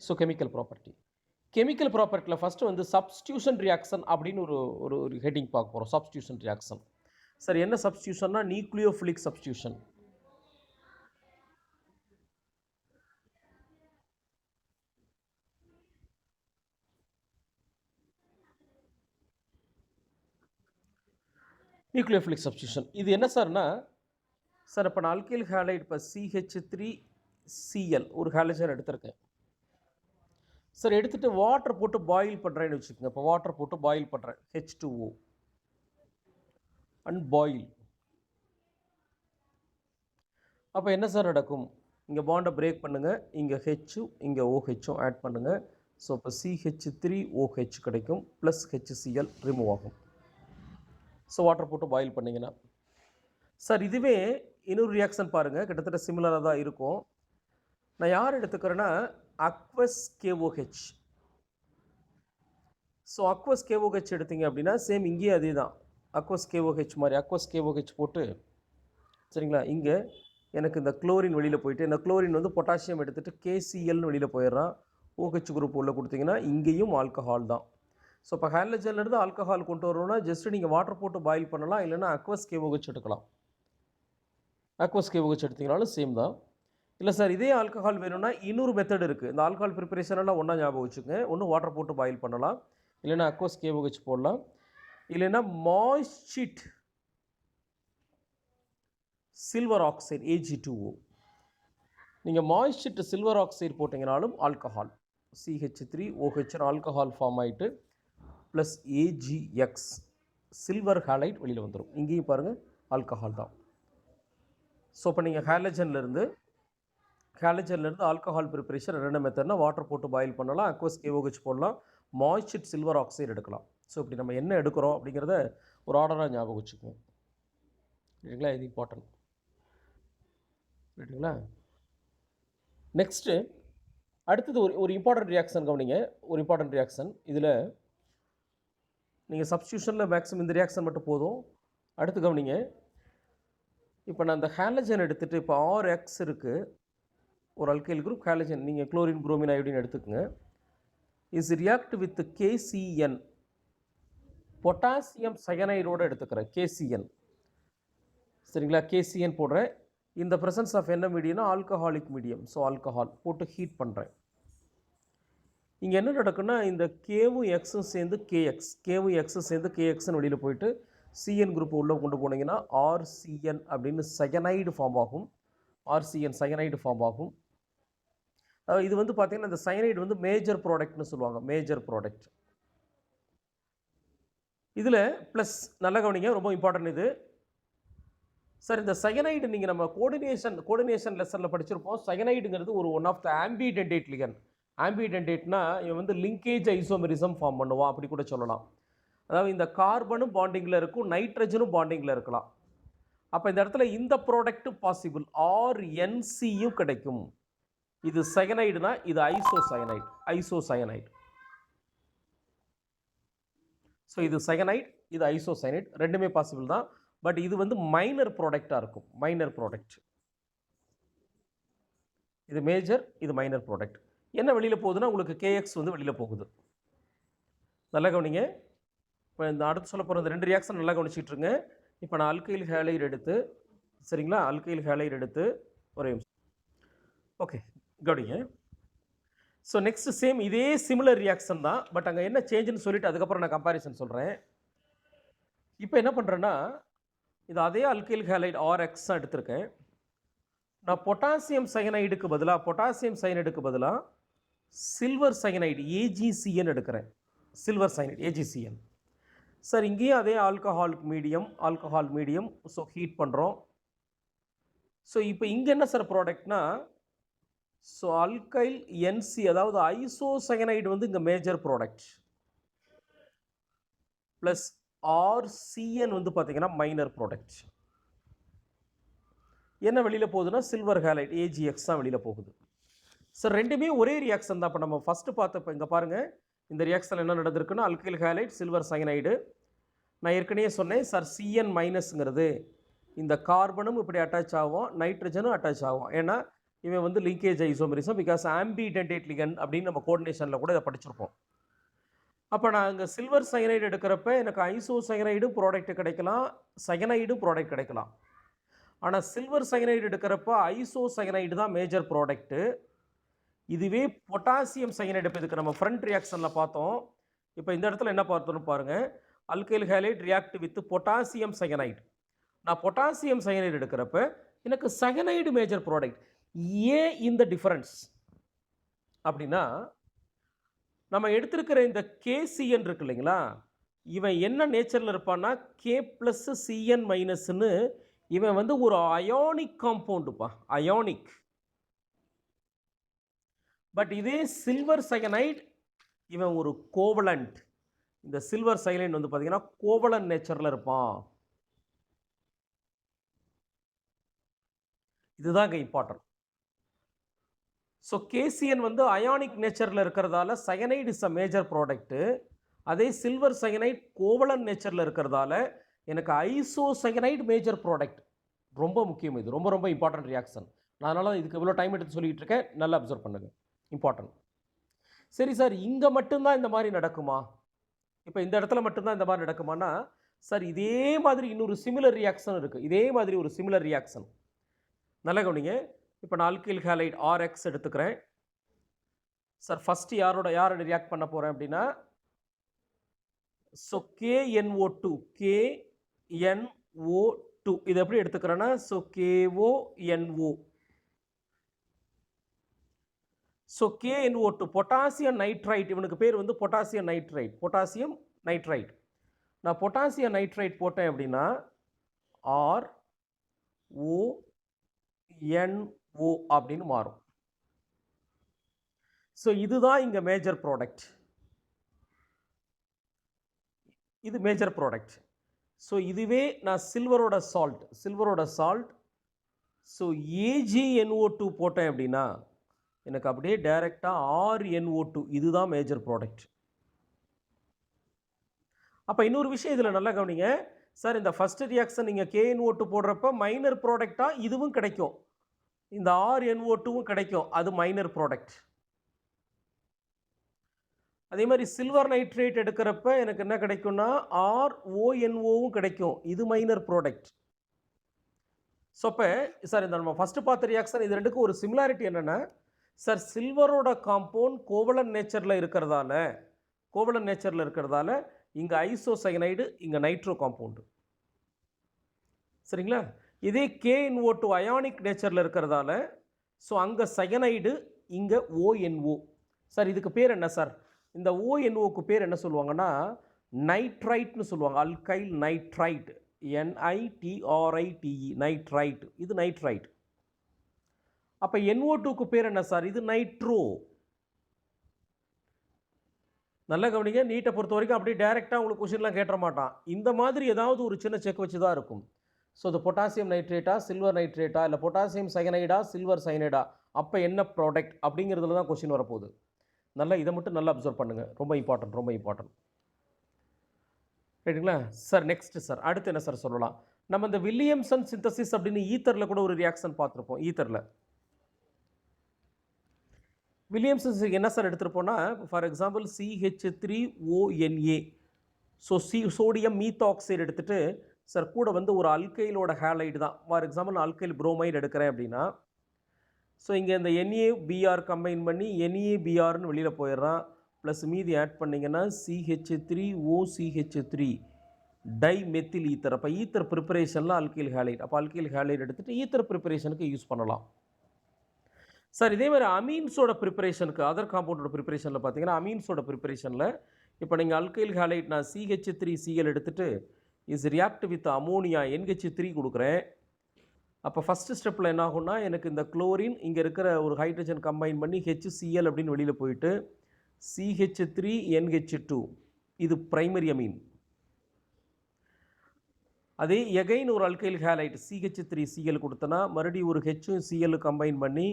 So chemical property. Chemical ப்ராப்பர்ட்டியில் ஃபஸ்ட்டு வந்து சப்ஸ்டியூஷன் ரியாக்ஷன் அப்படின்னு ஒரு ஹெட்டிங் பார்க்க போகிறோம். Substitution reaction. சார் என்ன சப்ஸ்டியூஷன்னா நியூக்ளியோஃபிலிக் சப்ஸ்டியூஷன். நியூக்ளியோஃபிலிக் சப்ஸ்டியூஷன் இது என்ன சார்னா சார் இப்போ நான் அல்கைல் ஹாலைடு இப்போ CH3Cl ஒரு ஹாலஜன் எடுத்திருக்கேன் சார். எடுத்துகிட்டு வாட்டர் போட்டு பாயில் பண்ணுறேன்னு வச்சுக்கோங்க. இப்போ வாட்டர் போட்டு பாயில் பண்ணுறேன் H2O அண்ட் பாயில். அப்போ என்ன சார் நடக்கும்? இங்கே பாண்டை பிரேக் பண்ணுங்கள், இங்கே ஹெச்சும் இங்கே ஓஹெச்சும் ஆட் பண்ணுங்கள். ஸோ இப்போ CH3OH கிடைக்கும், ப்ளஸ் HCl ரிமூவ் ஆகும். ஸோ வாட்டர் போட்டு பாயில் பண்ணிங்கன்னா சார் இதுவே இன்னொரு ரியாக்ஷன் பாருங்கள், கிட்டத்தட்ட சிமிலராக தான் இருக்கும். நான் யார் எடுத்துக்கிறேன்னா aqueous KOH. So aqueous KOH எடுத்தீங்க அப்படின்னா சேம் இங்கேயே அதே தான், அக்வஸ் KOH மாதிரி அக்வஸ் KOH போட்டு சரிங்களா. இங்கே எனக்கு இந்த குளோரின் வெளியில் போயிட்டு, இந்த குளோரின் வந்து பொட்டாசியம் எடுத்துகிட்டு KClன்னு வெளியில் போயிடுறான். OH குரூப் உள்ள கொடுத்தீங்கன்னா இங்கேயும் ஆல்கஹால் தான். ஸோ இப்போ ஹாலஜன்லேருந்து ஆல்கஹால் கொண்டு வரணும்னா ஜஸ்ட்டு நீங்கள் வாட்டர் போட்டு பாயில் பண்ணலாம், இல்லைன்னா அக்வஸ் KOH எடுக்கலாம். அக்வஸ் KOH எடுத்தீங்கனாலும் சேம் தான். இல்லை சார் இதே ஆல்கஹால் வேணும்னா இன்னொரு மெத்தட் இருக்குது. இந்த ஆல்கஹால் ப்ரிப்பரேஷனெல்லாம் ஒன்றா ஞாபகம் வச்சுக்கோங்க. ஒன்று வாட்டர் போட்டு பாயில் பண்ணலாம், இல்லைன்னா அக்வஸ் KOH போடலாம், இல்லைன்னா மாய்ஸ்சிட் சில்வர் ஆக்சைடு Ag2O. நீங்கள் மாய்ஸ்சிட் சில்வர் ஆக்சைடு போட்டிங்கனாலும் ஆல்கஹால் CH3OH ஆல்கஹால் ஃபார்ம் ஆகிட்டு ப்ளஸ் AgX சில்வர் ஹாலைட் வெளியில் வந்துடும். இங்கேயும் பாருங்கள் ஆல்கஹால் தான். ஸோ இப்போ நீங்கள் ஹாலஜன்லேருந்து ஆல்கஹால் ப்ரிப்பரேஷன் ரெண்டு மெத்தட்னா வாட்டர் போட்டு பாயில் பண்ணலாம், அக்வஸ் KOH போடலாம், மாய்ஸ்சிட் சில்வர் ஆக்சைடு எடுக்கலாம். ஸோ இப்படி நம்ம என்ன எடுக்கிறோம் அப்படிங்கிறத ஒரு ஆர்டராக ஞாபகம் வச்சுக்கோங்க. சரிங்களா, இது இம்பார்ட்டன்ட். ரைட்டுங்களா. நெக்ஸ்ட்டு அடுத்தது ஒரு இம்பார்ட்டன்ட் ரியாக்ஷன் கவனிங்க. ஒரு இம்பார்ட்டன்ட் ரியாக்ஷன் இதில் நீங்கள் சப்ஸ்டியூஷனில் மேக்ஸிமம் இந்த ரியாக்ஷன் மட்டும் போதும். அடுத்து கவனிங்க, இப்போ நான் இந்த ஹாலஜன் எடுத்துகிட்டு இப்போ RX இருக்குது, ஒரு அல்கைல் குரூப் ஹாலஜன், நீங்கள் குளோரின் புரோமின் அயோடின் எடுத்துக்கோங்க. Is react with KCN potassium சயனைடோடு எடுத்துக்கிறேன் KCN. சரிங்களா, KCN போடுறேன். இந்த ப்ரெசன்ஸ் ஆஃப் என்ன மீடியம்னா ஆல்கஹாலிக் மீடியம். ஸோ ஆல்கஹால் போட்டு ஹீட் பண்ணுறேன். இங்கே என்ன நடக்குன்னா இந்த கேவும் எக்ஸும் சேர்ந்து KXன்னு வெளியில் போயிட்டு CN குரூப் உள்ளே கொண்டு போனீங்கன்னா RCN அப்படின்னு சயனைடு ஃபார்ம் ஆகும். RCN சயனைடு ஃபார்ம் ஆகும். இது வந்து பார்த்திங்கன்னா இந்த சயனைடு வந்து மேஜர் ப்ராடக்ட்னு சொல்லுவாங்க, மேஜர் ப்ராடக்ட். இதில் ப்ளஸ் நல்ல கவனிங்க, ரொம்ப இம்பார்ட்டன்ட் இது சார். இந்த சயனைடு நீங்கள் நம்ம கோஆர்டினேஷன் லெசனில் படிச்சிருப்போம். சயனைடுங்கிறது ஒரு one of the ambidentate ligand. ஆம்பிடென்டேட்னா இவன் வந்து லிங்கேஜ் ஐசோமெரிசம் ஃபார்ம் பண்ணுவான் அப்படி கூட சொல்லலாம். அதாவது இந்த கார்பனும் பாண்டிங்கில் இருக்கும், நைட்ரஜனும் பாண்டிங்கில் இருக்கலாம். அப்போ இந்த இடத்துல இந்த ப்ராடக்ட்டும் பாசிபிள், RNCயும் கிடைக்கும். இது சயனைடுனா இது ஐசோசயனைடு. ஸோ இது சயனைட், இது ஐசோசயனைட், ரெண்டுமே பாசிபிள் தான். பட் இது வந்து மைனர் ப்ராடக்டாக இருக்கும், மைனர் ப்ராடக்ட். இது மேஜர், இது மைனர் ப்ராடக்ட். என்ன வெளியில் போகுதுன்னா உங்களுக்கு KX வந்து வெளியில் போகுது. நல்லா கவனிங்க. இப்போ இந்த அடுத்து சொல்ல போகிற இந்த ரெண்டு ரியாக்ஷன் நல்லா கவனிச்சிட்ருங்க. இப்போ நான் அல்கைல் ஹேலைடு எடுத்து, சரிங்களா, அல்கைல் ஹேலைடு எடுத்து ஒரே ஓகே கவனிங்க. ஸோ நெக்ஸ்ட் சேம் இதே சிமிலர் ரியாக்ஷன் தான், பட் அங்கே என்ன சேஞ்சுன்னு சொல்லிவிட்டு அதுக்கப்புறம் நான் கம்பேரிசன் சொல்கிறேன். இப்போ என்ன பண்ணுறேன்னா இது அதே அல்கைல் ஹேலைடு RX எடுத்திருக்கேன். நான் பொட்டாசியம் சயனைடுக்கு பதிலாக சில்வர் சயனைடு AgCN எடுக்கிறேன். Silver cyanide AgCN. சார் இங்கேயும் அதே ஆல்கஹால் மீடியம். ஸோ ஹீட் பண்ணுறோம். ஸோ இப்போ இங்கே என்ன சார் ப்ராடக்ட்னா, ஸோ அல்கைல் NC அதாவது ஐசோசயனைடு வந்து இங்கே மேஜர் ப்ராடக்ட், ப்ளஸ் RCN வந்து பார்த்தீங்கன்னா மைனர் ப்ராடக்ட். என்ன வெளியில் போகுதுன்னா சில்வர் ஹேலைட் AgX தான் வெளியில் போகுது. சார் ரெண்டுமே ஒரே ரியாக்ஷன் தான். இப்போ நம்ம ஃபஸ்ட்டு பார்த்தப்போ இங்கே பாருங்கள், இந்த ரியாக்ஷன் என்ன நடந்திருக்குன்னா அல்கைல் ஹேலைட் சில்வர் சயனைடு. நான் ஏற்கனவே சொன்னேன் சார் CN மைனஸ்ங்கிறது இந்த கார்பனும் இப்படி அட்டாச் ஆகும், நைட்ரஜனும் அட்டாச் ஆகும். ஏன்னா இவன் வந்து linkage isomerism, because ambidentate ligand அப்படின்னு நம்ம கோஆர்டினேஷனில் கூட இதை படிச்சிருப்போம். அப்போ நான் இங்கே சில்வர் சயனைடு எடுக்கிறப்ப எனக்கு ஐசோசயனைடும் ப்ராடக்ட் கிடைக்கலாம், சயனைடும் ப்ராடக்ட் கிடைக்கலாம். ஆனால் சில்வர் சயனைடு எடுக்கிறப்ப ஐசோசயனைடு தான் மேஜர் ப்ராடக்ட்டு. இதுவே பொட்டாசியம் சயனைடு, இப்போ இதுக்கு நம்ம ஃப்ரண்ட் ரியாக்ஷனில் பார்த்தோம். இப்போ இந்த இடத்துல என்ன பார்த்தோன்னு பாருங்கள், alkyl halide react with potassium cyanide. நான் பொட்டாசியம் சயனைடு எடுக்கிறப்ப எனக்கு சயனைடு மேஜர் ப்ராடக்ட். ஏன் இந்த டிஃபரன்ஸ் அப்படின்னா, நம்ம எடுத்திருக்கிற இந்த KCN இருக்கு இல்லைங்களா, இவன் என்ன நேச்சரில் இருப்பான்னா K+CN- இவன் வந்து ஒரு அயானிக் காம்பவுண்டுப்பா, அயானிக். பட் இதே சில்வர் சயனைட் இவன் ஒரு கோவலண்ட். இந்த சில்வர் சைலைன் வந்து பார்த்தீங்கன்னா கோவலன் நேச்சரில் இருப்பான். இதுதான் இங்கே இம்பார்ட்டன்ட். ஸோ கேசியன் வந்து அயானிக் நேச்சரில் இருக்கிறதால cyanide is a major product. அதே சில்வர் சயனைட் கோவலன் நேச்சரில் இருக்கிறதால எனக்கு ஐசோசயனைடு மேஜர் ப்ராடக்ட். ரொம்ப முக்கியம், இது ரொம்ப ரொம்ப இம்பார்ட்டன்ட் ரியாக்ஷன். நான் அதனால் இதுக்கு இவ்வளோ டைம் எடுத்து சொல்லிகிட்டு இருக்கேன், நல்லா அப்சர்வ் பண்ணுங்கள், இம்பார்ட்டன்ட். சரி சார், இங்கே மட்டும்தான் இந்த மாதிரி நடக்குமா? இப்போ இந்த இடத்துல மட்டும்தான் இந்த மாதிரி நடக்குமானா, சார் இதே மாதிரி இன்னொரு சிமிலர் ரியாக்ஷன் இருக்குது. இதே மாதிரி ஒரு சிமிலர் ரியாக்ஷன் நல்லா கவனிங்க. இப்போ நான் அல்கைல் ஹேலைட் ஆர்எக்ஸ் எடுத்துக்கிறேன் சார். ஃபஸ்ட்டு யாரோட ரியாக்ட் பண்ண போகிறேன் அப்படின்னா, ஸோ KNO2 KNO2 இது எப்படி எடுத்துக்கிறேன்னா, so KONO. So KNO2 potassium nitrite, இவனுக்கு பேர் வந்து பொட்டாசியம் நைட்ரைட். Potassium nitrite. நான் பொட்டாசியம் நைட்ரைட் போட்டேன் அப்படின்னா RONO அப்படின்னு மாறும். ஸோ இதுதான் இங்கே மேஜர் ப்ராடக்ட். இது மேஜர் ப்ராடக்ட். ஸோ இதுவே நான் சில்வரோட சால்ட் ஸோ AgNO2 போட்டேன் அப்படின்னா எனக்கு அப்படியே டைரெக்டாக RNO2, இதுதான் மேஜர் ப்ராடக்ட். அப்போ இன்னொரு விஷயம் இதில் நல்லா கவனிங்க சார். இந்த ஃபர்ஸ்ட் ரியாக்ஷன் நீங்கள் KNO2 போடுறப்ப மைனர் ப்ராடக்டாக இதுவும் கிடைக்கும், இந்த RNO2வும் கிடைக்கும், அது மைனர் ப்ராடக்ட். அதே மாதிரி சில்வர் நைட்ரேட் எடுக்கிறப்ப எனக்கு என்ன கிடைக்கும்னா RONOவும் கிடைக்கும், இது மைனர் ப்ராடக்ட். ஸோ அப்போ சார் இந்த நம்ம ஃபஸ்ட்டு பார்த்த ரியாக்ஷன் இது ரெண்டுக்கும் ஒரு சிமிலாரிட்டி என்னென்னா சார், சில்வரோட காம்பவுண்ட் கோவலன் நேச்சரில் இருக்கிறதால இங்கே ஐசோசயனைடு, இங்கே நைட்ரோ காம்பவுண்டு. சரிங்களா? இதே KNO2 அயானிக் நேச்சரில் இருக்கிறதால ஸோ அங்கே சயனைடு, இங்கே ONO. சார் இதுக்கு பேர் என்ன சார்? இந்த ONOக்கு பேர் என்ன சொல்லுவாங்கன்னா நைட்ரைட்னு சொல்லுவாங்க. Alkyl nitrite, NITRITE, nitrite. இது நைட்ரைட். அப்போ NO2க்கு பேர் என்ன சார்? இது நைட்ரோ. நல்லா கவனிங்க, நீட்டை பொறுத்த வரைக்கும் அப்படியே டைரெக்டாக உங்களுக்கு கொஸ்டின்லாம் கேட்ட மாட்டான். இந்த மாதிரி ஏதாவது ஒரு சின்ன செக் வச்சு தான் இருக்கும். ஸோ இந்த பொட்டாசியம் நைட்ரேட்டா, சில்வர் நைட்ரேட்டா, இல்லை பொட்டாசியம் சயனைடா, சில்வர் சயனைடா, அப்போ என்ன ப்ராடக்ட் அப்படிங்கிறதுல தான் கொஸ்டின் வரப்போகுது. நல்லா இதை மட்டும் நல்லா அப்சர்வ் பண்ணுங்கள், ரொம்ப இம்பார்ட்டன்ட். ரைட்டுங்களா சார்? நெக்ஸ்ட் சார், அடுத்து என்ன சார் சொல்லலாம்? நம்ம இந்த வில்லியம்சன் சிந்தசிஸ் அப்படின்னு ஈத்தரில் கூட ஒரு ரியாக்ஷன் பார்த்துருப்போம். ஈத்தரில் வில்லியம்சன் என்ன சார் எடுத்துருப்போம்னா, for example CH3ONA. So sodium methoxide எடுத்துகிட்டு சார் கூட வந்து ஒரு அல்கைலோட ஹேலைடு தான். ஃபார் எக்ஸாம்பிள் நான் அல்கைல் புரோமைடு எடுக்கிறேன் அப்படின்னா, ஸோ இங்கே இந்த NaBr கம்பைன் பண்ணி NaBrன்னு வெளியில் போயிடுறான். ப்ளஸ் மீதி ஆட் பண்ணிங்கன்னா CH3OCH3 டைமெத்தில் ஈத்தர். அப்போ ஈத்தர் ப்ரிப்பரேஷனில் அல்கைல் ஹேலைட். அப்போ அல்கைல் ஹேலைட் எடுத்துகிட்டு ஈத்தர் ப்ரிப்பரேஷனுக்கு யூஸ் பண்ணலாம் சார். இதே மாதிரி அமீன்ஸோட ப்ரிப்பரேஷனுக்கு, அதர் காம்பவுண்டோட ப்ரிப்பரேஷனில் பார்த்தீங்கன்னா அமீன்ஸோட ப்ரிப்பரேஷனில் இப்போ நீங்கள் அல்கைல் ஹேலைட் நான் CH3Cl எடுத்துகிட்டு is react with ammonia NH3 கொடுக்குறேன். அப்போ ஃபஸ்ட்டு ஸ்டெப்பில் என்ன ஆகும்னா எனக்கு இந்த குளோரின் இங்கே இருக்கிற ஒரு ஹைட்ரஜன் கம்பைன் பண்ணி HCl அப்படின்னு வெளியில் போயிட்டு CH3NH2, இது பிரைமரி அமீன். அதே எகைன் ஒரு அல்கைல் ஹேலைட் CH3Cl கொடுத்தனா மறுபடியும் ஒரு ஹெச்சும் Cl கம்பைன் பண்ணி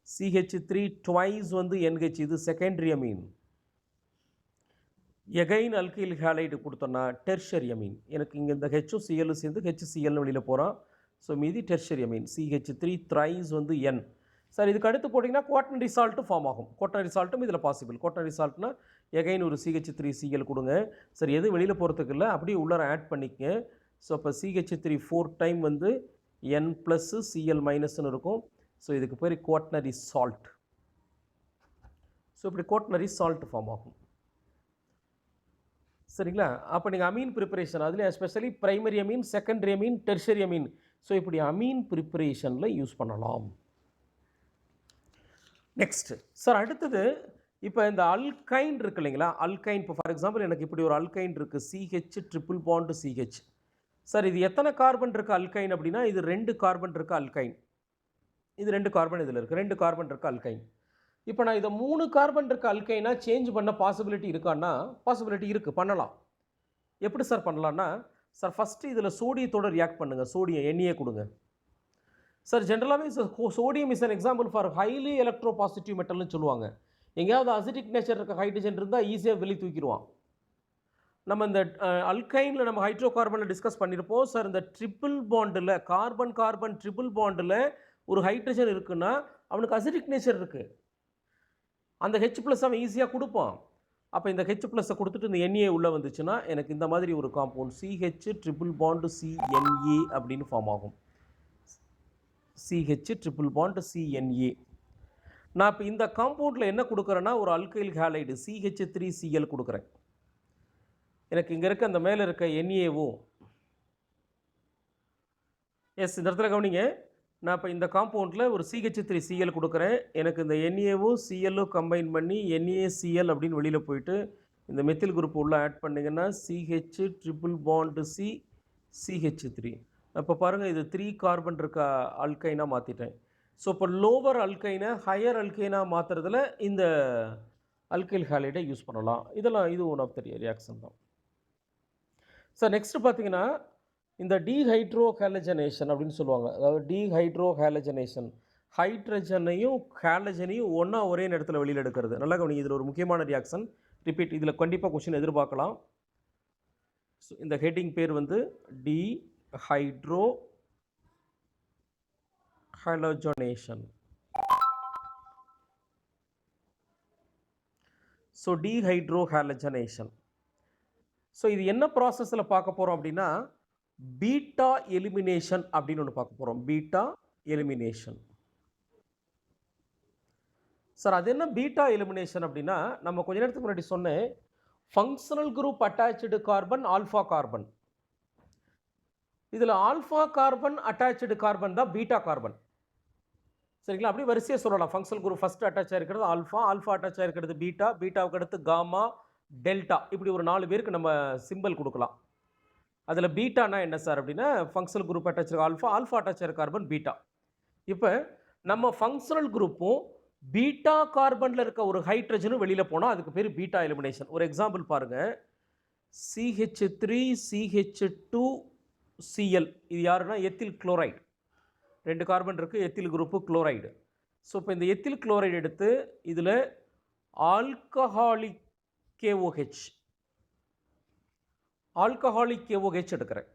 CH3 ட்வைஸ் வந்து NH, இது secondary amine. Again alkyl halide கொடுத்தோன்னா டெர்ஷரி அமீன். எனக்கு இங்கே இந்த ஹெச்சும் Cl சேர்ந்து HCl வெளியில் போகிறான். ஸோ மீதி டெர்ஷரி அமீன் CH3 த்ரைஸ் வந்து N. சார் இதுக்கு அடுத்து போட்டிங்கன்னா குவாட்டர்னரி சால்ட்டு ஃபார்ம் ஆகும். குவாட்டர்னரி சால்ட்டும் இதில் பாசிபிள். குவாட்டர்னரி சால்ட்னா எகைன் ஒரு CH3Cl கொடுங்க சார். எது வெளியில் போகிறதுக்கு இல்லை, அப்படியே உள்ளார ஆட் பண்ணிக்க. ஸோ அப்போ CH3 4 டைம் வந்து N + Cl மைனஸ்ன்னு இருக்கும். ஸோ இதுக்கு பேர் குவாட்டர்னரி சால்ட். ஸோ இப்படி குவாட்டர்னரி சால்ட் ஃபார்ம் ஆகும். சரிங்களா? அப்போ நீங்கள் அமீன் ப்ரிப்பரேஷன், அதுலேயும் especially primary amine, secondary amine, tertiary amine, so இப்படி அமீன் ப்ரிப்பரேஷனில் யூஸ் பண்ணலாம். நெக்ஸ்ட் சார், அடுத்தது இப்போ இந்த அல்கைன் இருக்கு இல்லைங்களா? அல்கைன் இப்போ ஃபார் எக்ஸாம்பிள் எனக்கு இப்படி ஒரு அல்கைன் இருக்குது CH triple bond CH. Sir இது எத்தனை கார்பன் இருக்குது அல்கைன் அப்படின்னா, இது 2 கார்பன் இருக்குது அல்கைன். இது 2 கார்பன் இதில் இருக்குது, 2 கார்பன் இருக்குது அல்கைன். இப்போ நான் இதை 3 கார்பன் இருக்க அல்கைனா சேஞ்ச் பண்ண பாசிபிலிட்டி இருக்கான்னா பாசிபிலிட்டி இருக்குது, பண்ணலாம். எப்படி சார் பண்ணலான்னா, சார் ஃபஸ்ட்டு இதில் சோடியத்தோட ரியாக்ட் பண்ணுங்கள், சோடியம் எண்ணெயே கொடுங்க. சார் ஜென்ரலாகவே sodium is an example for highly electropositive மெட்டல்னு சொல்லுவாங்க. எங்கேயாவது அசிடிக் நேச்சர் இருக்க ஹைட்ரஜன் இருந்தால் ஈஸியாக வெளியே தூக்கிடுவான். நம்ம இந்த அல்கைனில் நம்ம ஹைட்ரோ கார்பனில் டிஸ்கஸ் பண்ணியிருப்போம் சார். இந்த ட்ரிபிள் பாண்டில் கார்பன் கார்பன் ட்ரிபிள் பாண்டில் ஒரு ஹைட்ரஜன் இருக்குன்னா அவனுக்கு அசிடிக் நேச்சர் இருக்குது. அந்த ஹெச் ப்ளஸ் அவன் ஈஸியாக கொடுப்பான். அப்போ இந்த ஹெச் ப்ளஸை கொடுத்துட்டு இந்த என்ஏ உள்ளே வந்துச்சுன்னா எனக்கு இந்த மாதிரி ஒரு compound C H triple bond C N A அப்படின்னு ஃபார்ம் ஆகும். C H triple bond C N A. நான் இப்போ இந்த காம்பவுண்டில் என்ன கொடுக்குறேன்னா ஒரு அல்கைல் ஹேலைடு CH3Cl கொடுக்குறேன். எனக்கு இங்கே இருக்க அந்த மேலே இருக்க என்ஏவும் எஸ் இந்த இடத்துல கவனிங்க. நான் இப்போ இந்த காம்பவுண்டில் ஒரு CH3Cl கொடுக்குறேன். எனக்கு இந்த என்ஏவும் சிஎல்லும் கம்பைன் பண்ணி NaCl அப்படின்னு வெளியில் போயிட்டு இந்த மெத்தில் குரூப் உள்ள ஆட் பண்ணிங்கன்னா CH ட்ரிபிள் பாண்டு CH3. இப்போ பாருங்கள், இது 3 கார்பன் இருக்க அல்கைனாக மாற்றிட்டேன். ஸோ இப்போ லோவர் அல்கைனை ஹையர் அல்கைனாக மாற்றுறதுல இந்த அல்கைல் ஹாலைடை யூஸ் பண்ணலாம். இது ஒன் ஆஃப் த ரியாக்ஷன் தான் சார். நெக்ஸ்ட் பார்த்தீங்கன்னா இந்த டீஹைட்ரோ ஹாலஜனேஷன் அப்படின்னு சொல்லுவாங்க. அதாவது டீஹைட்ரோ ஹாலஜனேஷன், ஹைட்ரஜனையும் ஹாலஜனையும் ஒன்றா ஒரே நேரத்தில் வெளியில் எடுக்கிறது. நல்லா கவனிங்க, இதில் ஒரு முக்கியமான ரியாக்ஷன். ரிப்பீட், இதில் கண்டிப்பாக கொஸ்டின் எதிர்பார்க்கலாம். ஸோ இந்த ஹெட்டிங் பேர் வந்து டீஹைட்ரோ ஹாலஜனேஷன். So dehydro ஹாலஜனேஷன். ஸோ இது என்ன ப்ராசஸில் பார்க்க போகிறோம் அப்படின்னா பீட்டா எலிமினேஷன் அப்படின்னு ஒன்று பார்க்க போகிறோம். Beta elimination. சார் அது என்ன பீட்டா எலிமினேஷன் அப்படின்னா, நம்ம கொஞ்ச நேரத்துக்கு முன்னாடி சொன்னேன் functional group attach carbon alpha carbon. இதில் ஆல்ஃபா கார்பன் அட்டாச்சு கார்பன் தான் பீட்டா கார்பன். சரிங்களா? அப்படி வரிசையாக சொல்லலாம். ஃபங்க்ஷனல் குரூப் ஃபஸ்ட்டு அட்டாச் ஆகிருக்கிறது ஆல்ஃபா, ஆல்ஃபா அட்டாச் ஆகிருக்கிறது பீட்டா, பீட்டாவுக்கு அடுத்து காமா, டெல்டா, இப்படி ஒரு 4 பேருக்கு நம்ம சிம்பிள் கொடுக்கலாம். அதில் பீட்டானா என்ன சார் அப்படின்னா functional group attach alpha, alpha attach carbon beta. இப்போ நம்ம ஃபங்க்ஷனல் குரூப்பும் பீட்டா கார்பனில் இருக்க ஒரு ஹைட்ரஜனும் வெளியில் போனால் அதுக்கு பேர் பீட்டா எலிமினேஷன். ஒரு எக்ஸாம்பிள் பாருங்கள், CH3CH2Cl. இது யாருன்னா எத்தில் குளோரைடு. 2 கார்பன் இருக்குது, எத்தில் குரூப்பு குளோரைடு. ஸோ இப்போ இந்த எத்தில் குளோரைடு எடுத்து இதில் ஆல்கஹாலிக் KOH எடுக்கிறேன்.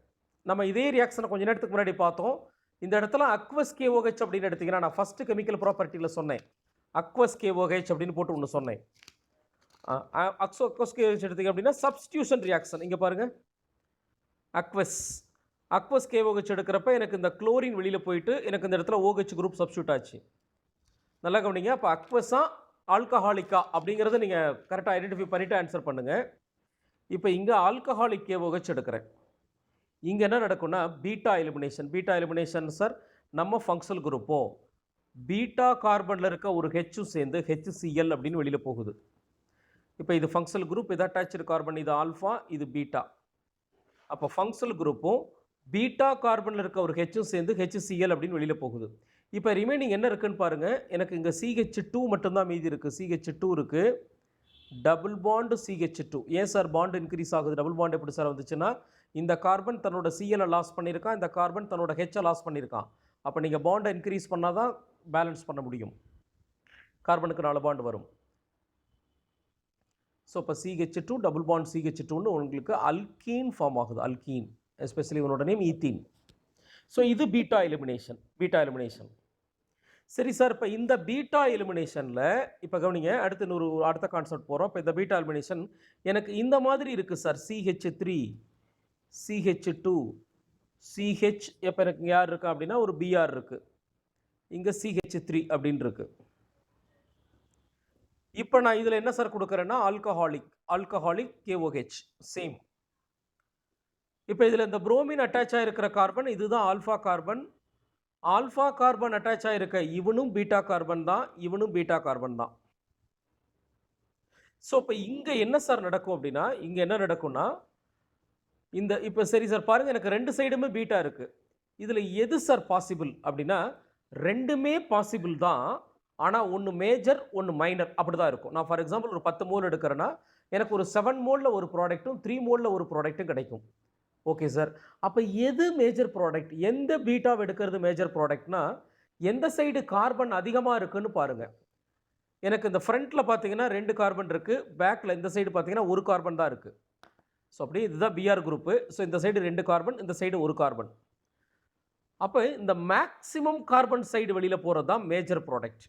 நம்ம இதே ரியாக்ஷனை கொஞ்சம் நேரத்துக்கு முன்னாடி பார்த்தோம். இந்த இடத்துல அக்வஸ் KOH அப்படின்னு எடுத்திங்கன்னா, நான் ஃபஸ்ட்டு கெமிக்கல் ப்ராப்பர்ட்டியில் சொன்னேன் அக்வஸ் KOH அப்படின்னு போட்டு ஒன்று சொன்னேன். அக்வஸ் KOH எடுத்திங்க அப்படின்னா சப்ஸ்டியூஷன் ரியாக்ஷன். இங்கே பாருங்கள், அக்வஸ் KOH எடுக்கிறப்ப எனக்கு இந்த குளோரின் வெளியில் போயிட்டு எனக்கு இந்த இடத்துல OH குரூப் சப்ஸ்டியூட் ஆச்சு. நல்லா கவனிங்க. அப்போ அக்வஸா ஆல்கஹாலிக்கா அப்படிங்கிறத நீங்கள் கரெக்டாக ஐடென்டிஃபை பண்ணிவிட்டு ஆன்சர் பண்ணுங்கள். இப்போ இங்கே ஆல்கஹாலிக் KOH எடுக்கிறேன். இங்கே என்ன நடக்கும்னா beta elimination. Beta elimination sir நம்ம ஃபங்க்ஷனல் குரூப்போம் பீட்டா கார்பனில் இருக்க ஒரு ஹெச்சும் சேர்ந்து HCl அப்படின்னு வெளியில் போகுது. இப்போ இது ஃபங்க்ஷனல் குரூப், இது அட்டாச்சு கார்பன், இது ஆல்ஃபா, இது பீட்டா. அப்போ ஃபங்க்ஷனல் குரூப்பும் பீட்டா கார்பனில் இருக்க ஒரு ஹெச்சும் சேர்ந்து HCl அப்படின்னு வெளியில் போகுது. இப்போ ரிமைனிங் என்ன இருக்குன்னு பாருங்கள். எனக்கு இங்கே CH2 மட்டும்தான் மீதி இருக்குது. CH2 இருக்குது, டபுள் பாண்டு CH2. ஏன் சார் பாண்டு இன்க்ரீஸ் ஆகுது? டபுள் பாண்டு எப்படி சார் வந்துச்சுன்னா இந்த கார்பன் தன்னோட CL லாஸ் பண்ணியிருக்கான், இந்த கார்பன் தன்னோட ஹெச்சை லாஸ் பண்ணியிருக்கான். அப்போ நீங்கள் பாண்டை இன்க்ரீஸ் பண்ணால் தான் பேலன்ஸ் பண்ண முடியும். கார்பனுக்கு 4 பாண்டு வரும். ஸோ இப்போ CH2 டபுள் பாண்ட் CH2ன்னு உங்களுக்கு அல்கீன் ஃபார்ம் ஆகுது. அல்கீன், எஸ்பெஷலி உன்னோட நேம் ஈத்தீன். ஸோ இது பீட்டா எலிமினேஷன். சரி சார், இப்போ இந்த பீட்டா எலிமினேஷனில் இப்போ கவனிங்க, அடுத்த கான்செப்ட் போகிறோம். இப்போ இந்த பீட்டா எலிமினேஷன் எனக்கு இந்த மாதிரி இருக்குது சார். CH3 CH2 CH. இப்போ எனக்கு யார் இருக்கா அப்படின்னா ஒரு Br இருக்குது, இங்கே CH3 அப்படின்னு இருக்கு. இப்போ நான் இதில் என்ன சார் கொடுக்குறேன்னா ஆல்கஹாலிக் KOH சேம். இப்போ இதில் இந்த புரோமின் அட்டாச் ஆகிருக்கிற கார்பன் இதுதான் alpha carbon. Alpha carbon attach ஆகிருக்க இவனும் பீட்டா கார்பன் தான். ஸோ இப்போ இங்கே என்ன சார் நடக்கும் அப்படின்னா, இங்கே என்ன நடக்கும்னா இந்த இப்போ சரி சார் பாருங்கள், எனக்கு 2 சைடுமே பீட்டா இருக்குது. இதில் எது சார் பாசிபிள் அப்படின்னா 2மே பாசிபிள் தான். ஆனால் ஒன்று மேஜர் ஒன்று மைனர் அப்படி தான் இருக்கும். நான் ஃபார் எக்ஸாம்பிள் ஒரு 10 மோல் எடுக்கிறேன்னா எனக்கு ஒரு 7 மோலில் ஒரு ப்ராடக்ட்டும் 3 மோலில் ஒரு ப்ராடக்ட்டும் கிடைக்கும். Okay sir. அப்போ எது மேஜர் ப்ராடக்ட், எந்த பீட்டாவை எடுக்கிறது மேஜர் ப்ராடக்ட்னா எந்த சைடு கார்பன் அதிகமாக இருக்குன்னு பாருங்கள். எனக்கு இந்த ஃப்ரண்ட்டில் பார்த்தீங்கன்னா 2 கார்பன் இருக்குது, பேக்கில் இந்த சைடு பார்த்தீங்கன்னா 1 கார்பன் தான் இருக்குது. ஸோ அப்படியே இதுதான் பிஆர் குரூப்பு. ஸோ இந்த சைடு 2 கார்பன், இந்த சைடு 1 கார்பன். அப்போ இந்த மேக்ஸிமம் கார்பன் சைடு வெளியில் போகிறது தான் மேஜர் ப்ராடக்ட்.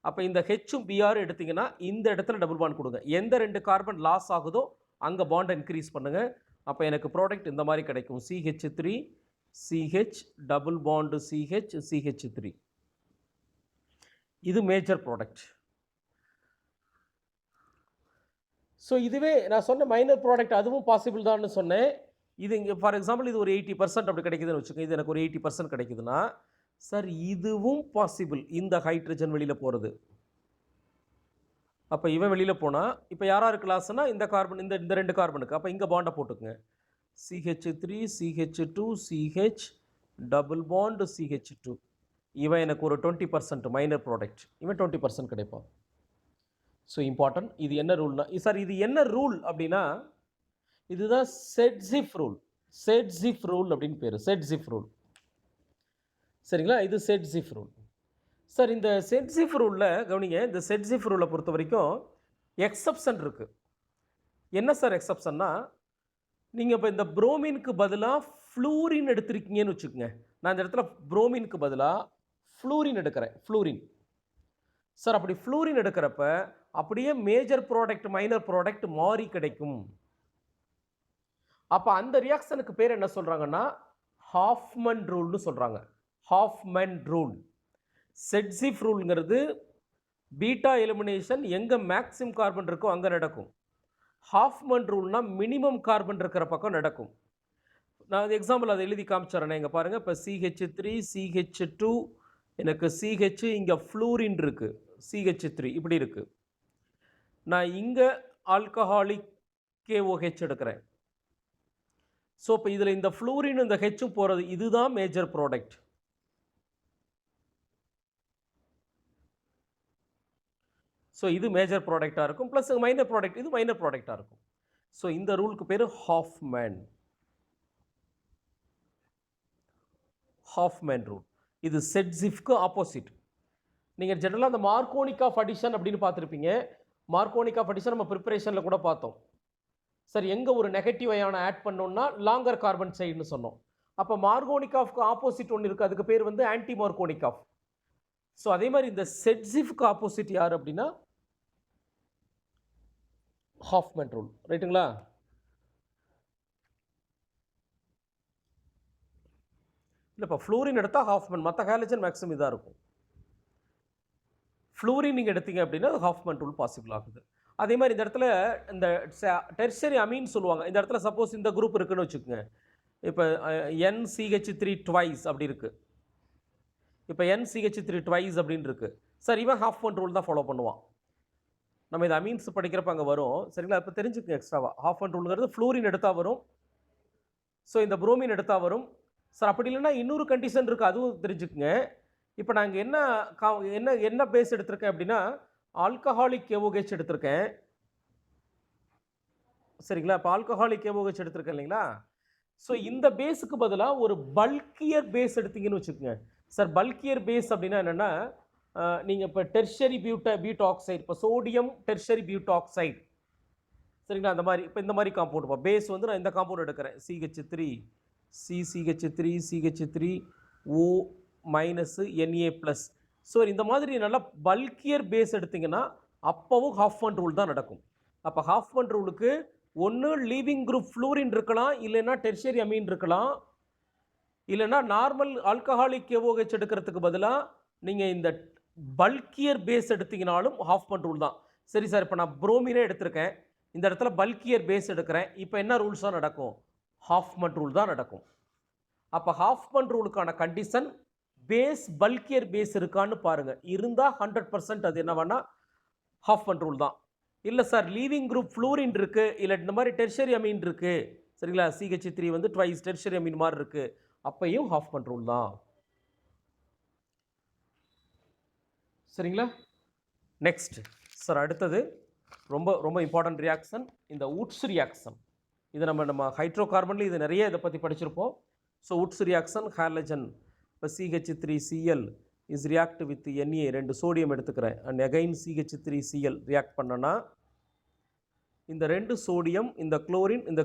அப்போ இந்த ஹெச்சும் பிஆர் எடுத்திங்கன்னா இந்த இடத்துல டபுள் பாண்ட் கொடுங்க. எந்த 2 கார்பன் லாஸ் ஆகுதோ அங்கே பாண்டை இன்க்ரீஸ் பண்ணுங்கள். அப்போ எனக்கு ப்ராடக்ட் இந்த மாதிரி கிடைக்கும். CH3 CH double bond CH CH3. இது மேஜர் ப்ராடக்ட். ஸோ இதுவே நான் சொன்ன மைனர் ப்ராடக்ட் அதுவும் பாசிபிள் தான்னு சொன்னேன். இது இங்கே ஃபார் எக்ஸாம்பிள் இது ஒரு 80% அப்படி கிடைக்குதுன்னு வச்சுக்கோங்க. இது எனக்கு ஒரு 80% கிடைக்குதுன்னா சார் இதுவும் பாசிபிள், இந்த ஹைட்ரஜன் வெளியில் போகிறது. அப்போ இவன் வெளியில் போனால் இப்போ யாராருக்கு லாஸ்னா இந்த கார்பன், இந்த 2 கார்பனுக்கு. அப்போ இங்கே பாண்டை போட்டுக்குங்க. CH3 CH2 CH double bond CH2. இவன் எனக்கு ஒரு 20% மைனர் ப்ராடக்ட், இவன் 20% கிடைப்பான். So important. இது என்ன ரூல்னா சார் இது என்ன ரூல் அப்படின்னா இதுதான் செட்ஸிஃப் ரூல். செட்ஸிஃப் ரூல் அப்படின்னு பேர், செட்ஸிஃப் ரூல். சரிங்களா, இது செட்ஸிஃப் ரூல். சார் இந்த செட்ஸிஃப் ரூலில் கவனிங்க, இந்த செட்ஸிஃப் ரூலை பொறுத்த வரைக்கும் எக்ஸப்ஷன் இருக்குது. என்ன சார் எக்ஸப்ஷன்னா, நீங்கள் இப்போ இந்த புரோமினுக்கு பதிலாக ஃப்ளூரின் எடுத்திருக்கீங்கன்னு வச்சுக்கோங்க. நான் இந்த இடத்துல புரோமினுக்கு பதிலாக ஃப்ளூரின் எடுக்கிறேன். ஃப்ளூரின் சார், அப்படி ஃப்ளூரின் எடுக்கிறப்ப அப்படியே மேஜர் ப்ராடக்ட் மைனர் ப்ராடக்ட் மாறி கிடைக்கும். அப்போ அந்த ரியாக்ஷனுக்கு பேர் என்ன சொல்கிறாங்கன்னா ஹாஃப்மன் ரூல்னு சொல்கிறாங்க. Hofmann rule. செட்ஸிஃப் ரூல்ங்கிறது பீட்டா எலிமினேஷன் எங்கே மேக்ஸிமம் கார்பன் இருக்கோ அங்கே நடக்கும். ஹாஃப்மன் ரூல்னா மினிமம் கார்பன் இருக்கிற பக்கம் நடக்கும். நான் எக்ஸாம்பிள் அதை எழுதி காமிச்சிடறேன். இங்கே பாருங்கள். இப்போ CH3 CH2 எனக்கு CH இங்கே ஃப்ளூரின் இருக்குது, CH3 இப்படி இருக்குது. நான் இங்கே ஆல்கஹாலிக் KOH எடுக்கிறேன். ஸோ இப்போ இதில் இந்த ஃப்ளூரின் இந்த ஹெச்சும் போகிறது, இதுதான் மேஜர் ப்ராடக்ட். ஸோ இது மேஜர் ப்ராடக்டாக இருக்கும். ப்ளஸ் மைனர் ப்ராடக்ட், இது மைனர் ப்ராடக்டாக இருக்கும். ஸோ இந்த ரூலுக்கு பேர் ஹாஃப்மேன். Hofmann rule. இது செட்ஸிஃப்க்கு ஆப்போசிட். நீங்கள் ஜெனரலாக அந்த மார்க்கோனிக் ஆஃப் அடிஷன் அப்படின்னு பார்த்துருப்பீங்க. மார்க்கோனிக் ஆஃப் அடிஷன் நம்ம ப்ரிப்பரேஷனில் கூட பார்த்தோம். சார் எங்கே ஒரு நெகட்டிவ் அயானை ஆட் பண்ணோம்னா லாங்கர் கார்பன் சைடுன்னு சொன்னோம். அப்போ மார்கோனிக் ஆஃப்க்கு ஆப்போசிட் ஒன்று இருக்குது, அதுக்கு பேர் வந்து ஆன்டி மார்கோனிக் ஆஃப். ஸோ அதே மாதிரி இந்த செட்ஸிஃப்க்கு ஆப்போசிட் யார் அப்படின்னா ஹாஃப்மேன் ரூல். ரைட்டுங்களா? இல்லை, இப்போ ஃப்ளூரின் எடுத்தால் ஹாஃப்மேன், மற்ற ஹாலஜன் மேக்ஸிமம் இதாக இருக்கும். ஃப்ளூரின் நீங்கள் எடுத்தீங்க அப்படின்னா ஹாஃப்மேன் ரூல் பாசிபிள் ஆகுது. அதே மாதிரி இந்த இடத்துல இந்த டெர்ஷரி அமீன் சொல்லுவாங்க. இந்த இடத்துல சப்போஸ் இந்த குரூப் இருக்குன்னு வச்சுக்கோங்க. இப்போ NCH3 ட்வைஸ் அப்படி இருக்குது. இப்போ NCH3 ட்வைஸ் அப்படின்னு இருக்குது. சார் இவன் ஹாஃப்மேன் ரூல் தான் ஃபாலோ பண்ணுவான். நம்ம இது அமீன்ஸ் படிக்கிறப்ப அங்கே வரும். சரிங்களா? இப்போ தெரிஞ்சுக்கங்க எக்ஸ்ட்ராவாக. ஹாஃப்மேன் ரூலுங்கிறது ஃப்ளூரின் எடுத்தால் வரும். ஸோ இந்த புரோமின் எடுத்தால் வரும். சார் அப்படி இல்லைன்னா இன்னொரு கண்டிஷன் இருக்குது, அதுவும் தெரிஞ்சுக்குங்க. இப்போ நான் இங்கே என்ன பேஸ் எடுத்திருக்கேன் அப்படின்னா ஆல்கஹாலிக் KOH எடுத்திருக்கேன். சரிங்களா? இப்போ ஆல்கஹாலிக் KOH எடுத்திருக்கேன் இல்லைங்களா? ஸோ இந்த பேஸுக்கு பதிலாக ஒரு பல்கியர் பேஸ் எடுத்தீங்கன்னு வச்சுக்கோங்க. சார் பல்கியர் பேஸ் அப்படின்னா என்னென்னா, நீங்கள் இப்போ டெர்ஷரி பியூட்டாக்சைடு, இப்போ சோடியம் டெர்ஷரி பியூட்டாக்சைடு, சரிங்களா? அந்த மாதிரி இப்போ இந்த மாதிரி காம்பவுண்ட் பேஸ் வந்து நான் இந்த காம்பவுண்ட் எடுக்கிறேன். CH3 CCH3 CH3 O minus Na+. So இந்த மாதிரி நல்லா பல்கியர் பேஸ் எடுத்திங்கன்னா அப்போவும் ஹாஃப்மேன் ரூல் தான் நடக்கும். அப்போ ஹாஃப்மேன் ரூலுக்கு ஒன்று லீவிங் குரூப் ஃப்ளூரின் இருக்கலாம், இல்லைன்னா டெர்ஷரி அமீன் இருக்கலாம், இல்லைன்னா நார்மல் ஆல்கஹாலிக் KOH எடுக்கிறதுக்கு பதிலாக நீங்கள் இந்த பல்கியர் பேஸ் எடுத்திங்கனாலும் ஹாஃப்மேன் ரூல் தான். சரி சார், இப்போ நான் புரோமினே எடுத்திருக்கேன், இந்த இடத்துல பல்கியர் பேஸ் எடுக்கிறேன், இப்போ என்ன ரூல்ஸ் தான் நடக்கும்? ஹாஃப்மேன் ரூல் தான் நடக்கும். அப்போ ஹாஃப்மேன் ரூலுக்கான கண்டிஷன் பேஸ் பல்கியர் பேஸ் இருக்கான்னு பாருங்கள். இருந்தால் 100% அது என்னவானா ஹாஃப்மேன் ரூல் தான். இல்லை சார் லீவிங் குரூப் ஃப்ளூரின் இருக்குது, இல்லை இந்த மாதிரி டெர்ஷரி அமீன் இருக்குது, சரிங்களா? CH3 வந்து ட்வைஸ் டெர்ஷரி அமீன் மாதிரி இருக்குது, அப்பையும் ஹாஃப்மேன் ரூல் தான். சரிங்களா? நெக்ஸ்ட் சார், அடுத்தது ரொம்ப ரொம்ப இம்பார்ட்டன்ட் ரியாக்ஷன், இந்த உட்ஸ் ரியாக்ஷன். இது நம்ம ஹைட்ரோ கார்பன்ல இது நிறைய இதை பற்றி படிச்சிருப்போம். ஸோ உட்ஸ் ரியாக்ஷன் ஹாலஜன், இப்போ CH3Cl is react with Na, 2 sodium எடுத்துக்கிறேன், அண்ட் அகைன் CH3Cl ரியாக்ட் பண்ணனா இந்த 2 சோடியம் இந்த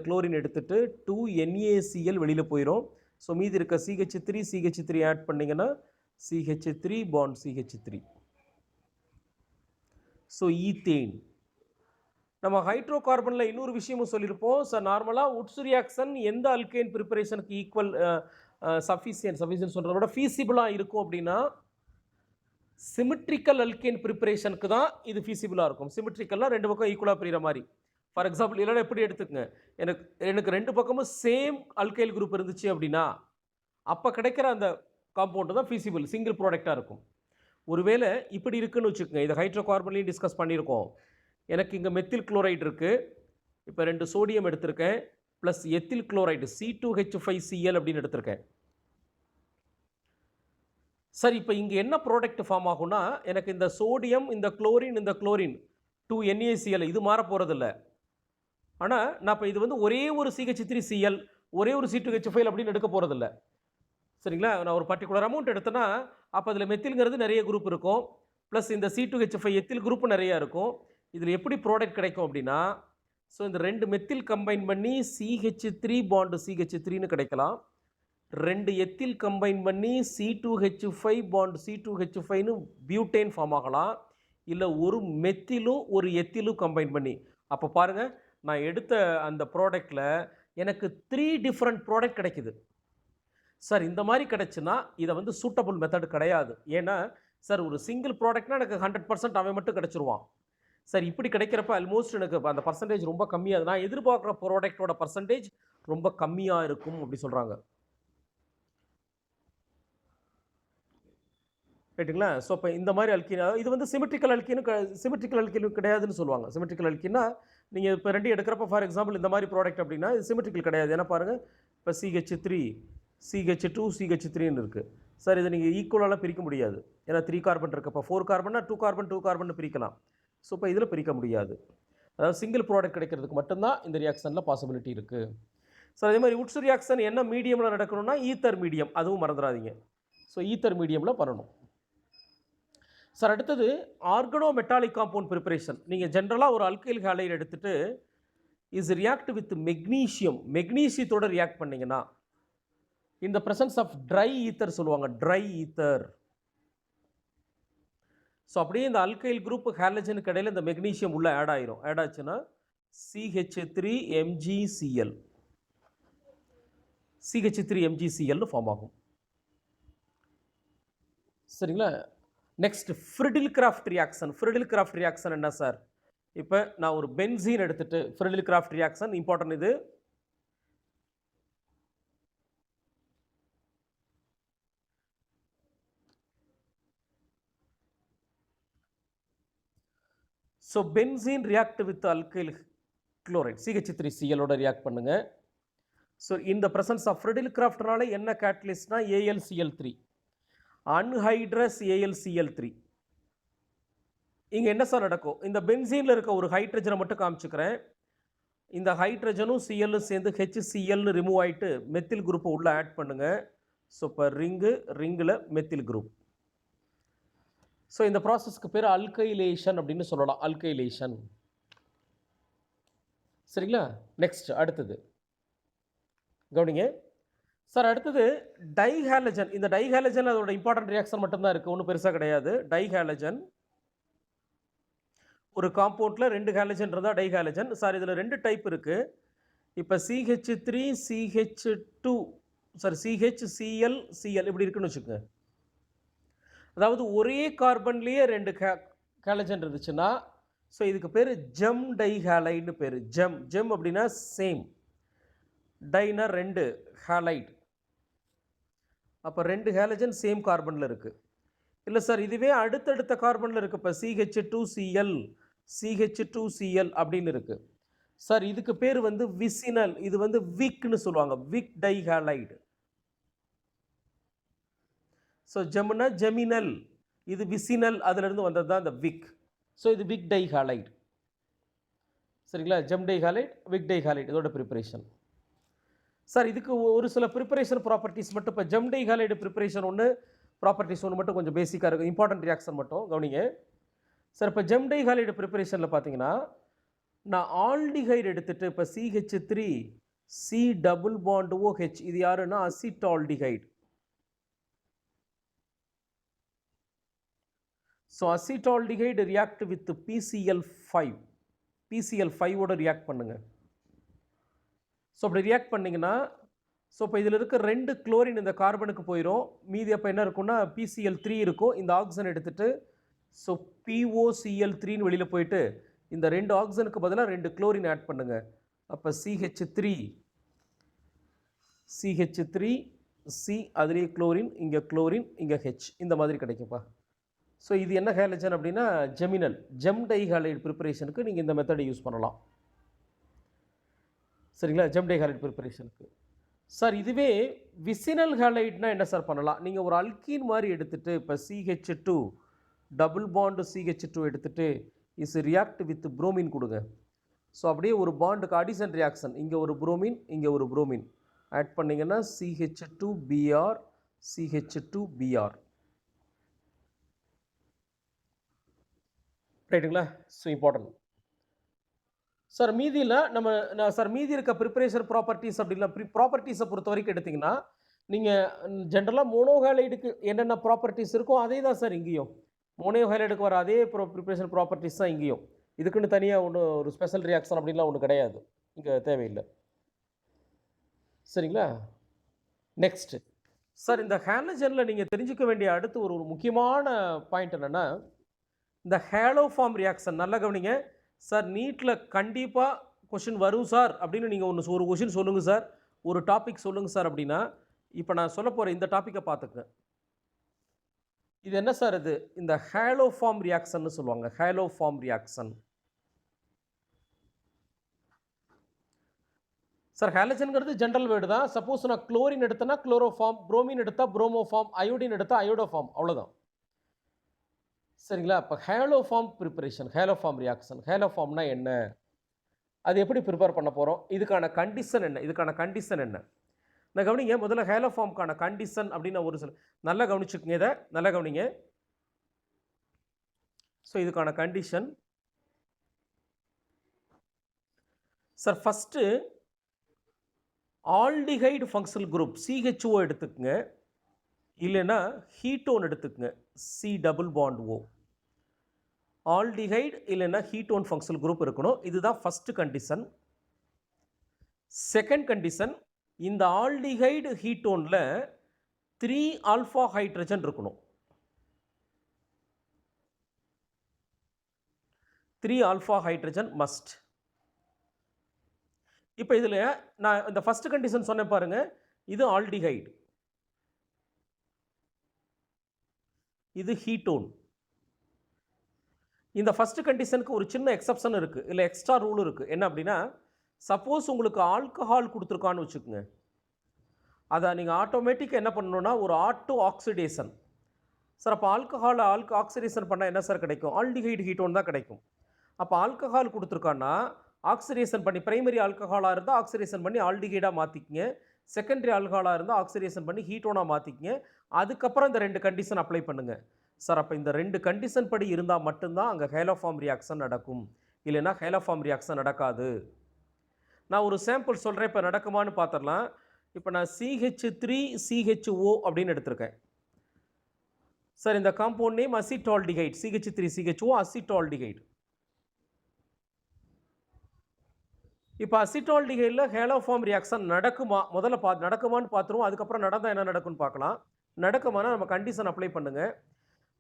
குளோரின் எடுத்துட்டு 2 NaCl வெளியில் போயிடும். ஸோ மீதி இருக்க CH3 ஆட் பண்ணிங்கன்னா CH3 bond CH3. So ethane. நம்ம ஹைட்ரோ கார்பனில் இன்னொரு விஷயமும் சொல்லியிருப்போம் சார். நார்மலாக உட்ஸ் ரியாக்ஷன் எந்த அல்கேன் ப்ரிப்பரேஷனுக்கு ஈக்குவல் சஃபிஷியன்ட் சொல்கிறத விட ஃபீஸிபிளாக இருக்கும் அப்படின்னா சிமெட்ரிக்கல் அல்கேன் ப்ரிப்பரேஷனுக்கு தான் இது ஃபீஸிபிளாக இருக்கும். சிமெட்ரிக்கல்லாம் 2 பக்கம் ஈக்குவலாக பிரிகிற மாதிரி. ஃபார் எக்ஸாம்பிள் இல்லைனா எப்படி எடுத்துக்கங்க, எனக்கு 2 பக்கமும் சேம் அல்கைல் குரூப் இருந்துச்சு அப்படின்னா அப்போ கிடைக்கிற அந்த காம்பவுண்டு தான் ஃபீஸிபிள், சிங்கிள் ப்ராடக்டாக இருக்கும். ஒருவேளை இப்படி இருக்குன்னு வச்சுக்கோங்க, இதை ஹைட்ரோ கார்பன்லையும் டிஸ்கஸ் பண்ணியிருக்கோம். எனக்கு இங்கே மெத்தில் குளோரைடு இருக்குது, இப்போ 2 சோடியம் எடுத்திருக்கேன், ப்ளஸ் எத்தில் குளோரைடு C2H5Cl அப்படின்னு எடுத்திருக்கேன். சரி, இப்போ இங்கே என்ன ப்ராடக்ட் ஃபார்ம் ஆகும்னா, எனக்கு இந்த சோடியம் இந்த குளோரின் 2 NaCl இது மாற போகிறதில்ல. ஆனால் நான் இப்போ இது வந்து ஒரே ஒரு CH3Cl ஒரே ஒரு C2H5 அப்படின்னு எடுக்க போகிறதில்ல. சரிங்களா? நான் ஒரு பர்டிகுலர் அமௌண்ட் எடுத்தேன்னா அப்போ அதில் மெத்தில்ங்கிறது நிறைய குரூப் இருக்கும், ப்ளஸ் இந்த C2H5 எத்தில் குரூப்பு நிறையா இருக்கும். இதில் எப்படி ப்ராடக்ட் கிடைக்கும் அப்படின்னா, ஸோ இந்த 2 மெத்தில் கம்பைன் பண்ணி CH3 பாண்டு CH3ன்னு கிடைக்கலாம், 2 எத்தில் கம்பைன் பண்ணி C2H5 பாண்டு C2H5ன்னு பியூட்டேன் ஃபார்ம் ஆகலாம், இல்லை ஒரு மெத்திலும் ஒரு எத்திலும் கம்பைன் பண்ணி. அப்போ பாருங்கள், நான் எடுத்த அந்த ப்ராடக்டில் எனக்கு 3 டிஃப்ரெண்ட் ப்ராடக்ட் கிடைக்குது. சார் இந்த மாதிரி கிடைச்சுன்னா இதை வந்து சூட்டபுள் மெத்தட் கிடையாது. ஏன்னா சார் ஒரு சிங்கிள் ப்ராடக்ட்னா எனக்கு 100% அவன் மட்டும் கிடைச்சிருவான். சார் இப்படி கிடைக்கிறப்ப ஆல்மோஸ்ட் எனக்கு அந்த பர்சன்டேஜ் ரொம்ப கம்மியாக, நான் எதிர்பார்க்குற ப்ராடக்டோட பர்சன்டேஜ் ரொம்ப கம்மியாக இருக்கும் அப்படி சொல்கிறாங்க. ரைட்டுங்களா? ஸோ இப்போ இந்த மாதிரி அல்கீன், இது வந்து சிமெட்ரிக்கல் அல்கீனு கிடையாதுன்னு சொல்லுவாங்க. சிமெட்ரிக்கல் அல்கீன்னா நீங்கள் இப்போ 2 எடுக்கிறப்ப ஃபார் எக்ஸாம்பிள் இந்த மாதிரி ப்ராடக்ட் அப்படின்னா இது சிமெட்ரிக்கல் கிடையாது. ஏன்னா பாருங்கள், இப்போ CH3 CH2 CH3ன்னு இருக்குது. சார் இதை நீங்கள் ஈக்குவலாலாம் பிரிக்க முடியாது, ஏன்னா 3 கார்பன் இருக்குது. இப்போ 4 கார்பன்னா 2 கார்பன் பிரிக்கலாம். ஸோ இப்போ இதில் பிரிக்க முடியாது. அதாவது சிங்கிள் ப்ராடக்ட் கிடைக்கிறதுக்கு மட்டும்தான் இந்த ரியாக்ஷனில் பாசிபிலிட்டி இருக்குது. ஸோ அதே மாதிரி உட்ஸ் ரியாக்ஷன் என்ன மீடியமில் நடக்கணும்னா ஈத்தர் மீடியம், அதுவும் மறந்துடாதீங்க. ஸோ ஈத்தர் மீடியமில் பண்ணணும். சார் அடுத்தது ஆர்கனோ மெட்டாலிக் காம்பவுண்ட் ப்ரிப்பரேஷன். நீங்கள் ஜென்ரலாக ஒரு அல்கைல் ஹாலைடு எடுத்துகிட்டு இஸ் ரியாக்ட் வித் மெக்னீஷியத்தோட ரியாக்ட் பண்ணிங்கன்னா இந்த பிரசன்ஸ் ஆஃப் ட்ரை ஈத்தர் சொல்லுவாங்க, ட்ரை ஈத்தர். ஸோ அப்படியே இந்த அல்கைல் குரூப் ஹாலஜனுக்கு இடையில் இந்த மெக்னீஷியம் உள்ள ஆட் ஆச்சுன்னா CH3MgCl ஃபார்ம் ஆகும். சரிங்களா? நெக்ஸ்ட் ஃப்ரிடில் கிராஃப்ட் ரியாக்ஷன் என்ன சார்? இப்போ நான் ஒரு பென்சீன் எடுத்துட்டு, ஃப்ரிடில் கிராஃப்ட் ரியாக்ஷன் இம்பார்ட்டன்ட் இது. So benzene react with alkyl chloride CH3Cl ஓட ரியாக்ட் பண்ணுங்க. ஸோ இந்த பிரசன்ஸ் ஆஃப் ஃப்ரிடில் கிராஃப்ட்னால என்ன கேட்டலிஸ்ட்னா AlCl3, அன்ஹைட்ரஸ் AlCl3. இங்கே என்ன சார் நடக்கும்? இந்த பென்சீனில் இருக்க ஒரு ஹைட்ரஜனை மட்டும் காமிச்சுக்கிறேன். இந்த ஹைட்ரஜனும் சிஎல்லும் சேர்ந்து HClன்னு ரிமூவ் ஆகிட்டு மெத்தில் குரூப்பை உள்ளே ஆட் பண்ணுங்கள். ஸோ இப்போ ரிங்கில் மெத்தில் குரூப். ஸோ இந்த ப்ராசஸ்க்கு பேர் அல்கைலேஷன் அப்படின்னு சொல்லலாம், அல்கைலேஷன். சரிங்களா? நெக்ஸ்ட் அடுத்தது கவனிங்க சார். அடுத்தது டைஹாலஜன். இந்த டைஹாலஜன் அதோட இம்பார்ட்டன்ட் ரியாக்ஷன் மட்டும்தான் இருக்குது, ஒன்றும் பெருசாக கிடையாது. டைஹாலஜன் ஒரு காம்பவுண்டில் 2 ஹாலஜன் இருந்தால் டைஹாலஜன். சார் இதில் 2 டைப் இருக்குது. இப்போ CH3 CH2 sir CHCl Cl இப்படி இருக்குன்னு வச்சுக்கோங்க. அதாவது ஒரே கார்பன்லேயே 2 ஹாலஜன் இருந்துச்சுன்னா ஸோ இதுக்கு பேர் ஜெம் டைஹாலைடுன்னு பேர். ஜெம் அப்படின்னா சேம், டைனா 2 ஹாலைட், அப்போ 2 ஹாலஜன் சேம் கார்பனில் இருக்குது. இல்லை சார் இதுவே அடுத்தடுத்த கார்பனில் இருக்குது. இப்போ CH2Cl அப்படின்னு இருக்குது. சார் இதுக்கு பேர் வந்து விசினல், இது வந்து விக்னு சொல்லுவாங்க, விக் டைஹாலைடு. ஸோ ஜெம்னா ஜெமினல், இது விசினல், அதிலிருந்து வந்தது தான் இந்த விக். ஸோ இது விக் டைஹாலைடு. சரிங்களா? ஜெம் டைஹாலைடு, விக் டைஹாலைடு இதோட ப்ரிப்பரேஷன். சார் இதுக்கு ஒரு சில ப்ரிப்பரேஷன் ப்ராப்பர்ட்டிஸ் மட்டும், இப்போ ஜெம் டைஹாலைடு ப்ரிப்பரேஷன் ஒன்று, ப்ராப்பர்ட்டிஸ் ஒன்று மட்டும் கொஞ்சம் பேசிக்காக இருக்கும். இம்பார்ட்டன்ட் ரியாக்ஷன் மட்டும் கவனிங்க. சார் இப்போ ஜெம் டைஹாலைடு ப்ரிப்பரேஷனில் பார்த்தீங்கன்னா, நான் ஆல்டிஹைடு எடுத்துகிட்டு இப்போ CH3 C double bond OH, இது யாருன்னா acetaldehyde. So acetaldehyde react with PCl5, PCl5ஓட ரியாக்ட் பண்ணுங்க. ஸோ அப்படி ரியாக்ட் பண்ணிங்கன்னா, ஸோ இப்போ இதில் இருக்க 2 குளோரின் இந்த கார்பனுக்கு போயிடும். மீதி அப்போ என்ன இருக்குன்னா PCl3 இருக்கும். இந்த ஆக்சிஜன் எடுத்துகிட்டு ஸோ POCl3ன்னு வெளியில் போயிட்டு இந்த 2 ஆக்சிஜனுக்கு பதிலாக 2 குளோரின் ஆட் பண்ணுங்க. அப்போ CH3 C, அதுலேயே குளோரின், இங்கே குளோரின், இங்கே H, இந்த மாதிரி கிடைக்கும்ப்பா. ஸோ இது என்ன ஹேலஜன் அப்படின்னா ஜெமினல், ஜெம் டைஹாலைடு ப்ரிப்பரேஷனுக்கு நீங்கள் இந்த மெத்தடை யூஸ் பண்ணலாம். சரிங்களா? ஜெம் டைஹாலைடு ப்ரிப்பரேஷனுக்கு. சார் இதுவே விசினல் ஹேலைட்னா என்ன சார் பண்ணலாம்? நீங்கள் ஒரு அல்கீன் மாதிரி எடுத்துகிட்டு இப்போ CH2 டபுள் பாண்டு CH2 எடுத்துகிட்டு இஸ் ரியாக்ட் வித் புரோமின் கொடுங்க. ஸோ அப்படியே ஒரு பாண்டுக்கு அடிஷன் ரியாக்ஷன், இங்கே ஒரு புரோமின், இங்கே ஒரு புரோமின் ஆட் பண்ணிங்கன்னா CH2Br, CH2Br. ரைட்டுங்களா? So important. சார் மீதியில் சார் மீதி இருக்க ப்ரிப்பரேஷன் ப்ராப்பர்ட்டிஸ் அப்படின்னா ப்ராப்பர்ட்டிஸை பொறுத்த வரைக்கும் எடுத்திங்கன்னா, நீங்கள் ஜென்ரலாக மோனோஹாலைடுக்கு என்னென்ன ப்ராப்பர்ட்டிஸ் இருக்கோ அதே தான் சார் இங்கேயும். மோனோஹாலைடுக்கு வர அதே ப்ரிப்பரேஷன் ப்ராப்பர்ட்டிஸ் தான் இங்கேயும். இதுக்குன்னு தனியாக ஒன்றும் ஒரு ஸ்பெஷல் ரியாக்ஷன் அப்படின்லாம் ஒன்று கிடையாது, இங்கே தேவையில்லை. சரிங்களா? நெக்ஸ்ட்டு சார் இந்த ஹேலஜனில் நீங்கள் தெரிஞ்சுக்க வேண்டிய அடுத்து ஒரு முக்கியமான பாயிண்ட் என்னென்னா, இந்த ஹேலோ ஃபார்ம் ரியாக்ஷன். நல்லா கவனிங்க சார், நீட்டில் கண்டிப்பாக கொஷின் வரும் சார் அப்படின்னு நீங்கள் ஒரு கொஷின் சொல்லுங்கள் சார், ஒரு டாபிக் சொல்லுங்கள் சார் அப்படின்னா, இப்போ நான் சொல்ல போகிற இந்த டாப்பிக்கை பார்த்துக்க. இது என்ன சார் இது? இந்த ஹேலோ ஃபார்ம் ரியாக்ஷன்னு சொல்லுவாங்க. Haloform reaction. சார் ஹேலஜன்கிறது ஜென்ரல் வேர்டு தான். சப்போஸ் நான் குளோரின் எடுத்தேன்னா குளோரோஃபார்ம், புரோமின் எடுத்தால் புரோமோஃபார்ம், அயோடின் எடுத்தால் அயோடோஃபார்ம், அவ்வளோதான். சரிங்களா? இப்போ ஹேலோஃபார்ம் ப்ரிப்பரேஷன், ஹேலோஃபார்ம் ரியாக்ஷன். ஹேலோஃபார்ம்னா என்ன, அது எப்படி ப்ரிப்பேர் பண்ண போகிறோம், இதுக்கான கண்டிஷன் என்ன, இதுக்கான கண்டிஷன் என்ன? நான் கவனிங்க, முதல்ல ஹேலோஃபார்முக்கான கண்டிஷன் அப்படின்னு ஒரு சில நல்லா கவனிச்சுக்கோங்க, இதை நல்லா கவனிங்க. ஸோ இதுக்கான condition sir, first aldehyde functional group CHO எடுத்துக்கங்க, இல்லைன்னா ஹீட்டோன் எடுத்துக்கங்க, C double bond O. Aldehyde இல்லைன்னா ஹீட்டோன் ஃபங்க்ஷனல் குரூப் இருக்கணும். இதுதான் ஃபஸ்ட்டு கண்டிஷன். செகண்ட் கண்டிஷன், இந்த ஆல்டிஹைடு ஹீட்டோனில் 3 ஆல்ஃபா ஹைட்ரஜன் இருக்கணும். 3 ஆல்ஃபா ஹைட்ரஜன் மஸ்ட். இப்போ இதில் நான் இந்த ஃபஸ்ட்டு கண்டிஷன் சொன்னேன் பாருங்க, இது ஆல்டிஹைடு, இது ஹீட்டோன். இந்த ஃபஸ்ட்டு கண்டிஷனுக்கு ஒரு சின்ன எக்ஸப்ஷன் இருக்குது, இல்லை எக்ஸ்ட்ரா ரூல் இருக்குது. என்ன அப்படின்னா, சப்போஸ் உங்களுக்கு ஆல்கஹால் கொடுத்துருக்கான்னு வச்சுக்கோங்க, அதை நீங்கள் ஆட்டோமேட்டிக்காக என்ன பண்ணணுன்னா ஒரு ஆட்டோ ஆக்சிடேஷன். சார் அப்போ ஆல்கஹால் ஆக்சிடேஷன் பண்ணால் என்ன சார் கிடைக்கும்? ஆல்டிஹைடு ஹீட்டோன் தான் கிடைக்கும். அப்போ ஆல்கஹால் கொடுத்துருக்கான்னா ஆக்சிடேஷன் பண்ணி, பிரைமரி ஆல்கஹாலாக இருந்தால் ஆக்சிடேஷன் பண்ணி ஆல்டிஹைடாக மாற்றிக்கிங்க, செகண்டரி ஆல்கஹாலாக இருந்தால் ஆக்சிடேஷன் பண்ணி ஹீட்டோனாக மாற்றிக்கிங்க. அதுக்கப்புறம் இந்த 2 கண்டிஷன் அப்ளை பண்ணுங்கள் சார். அப்போ இந்த 2 கண்டிஷன் படி இருந்தால் மட்டும்தான் அங்கே ஹேலோஃபார்ம் ரியாக்ஷன் நடக்கும், இல்லைன்னா ஹேலோஃபார்ம் ரியாக்ஷன் நடக்காது. நான் ஒரு சாம்பிள் சொல்கிறேன், இப்போ நடக்குமான்னு பார்த்துடலாம். இப்போ நான் CH3CHO அப்படின்னு எடுத்திருக்கேன் சார். இந்த compound name acetaldehyde, CH3CHO acetaldehyde. இப்போ அசிட்டால்டிஹைடில் ஹேலோஃபார்ம் ரியாக்ஷன் நடக்குமா, முதல்ல நடக்குமான்னு பார்த்துருவோம். அதுக்கப்புறம் நடந்தால் என்ன நடக்கும்னு பார்க்கலாம். நடக்குமானா நம்ம கண்டிஷன் அப்ளை பண்ணுங்கள்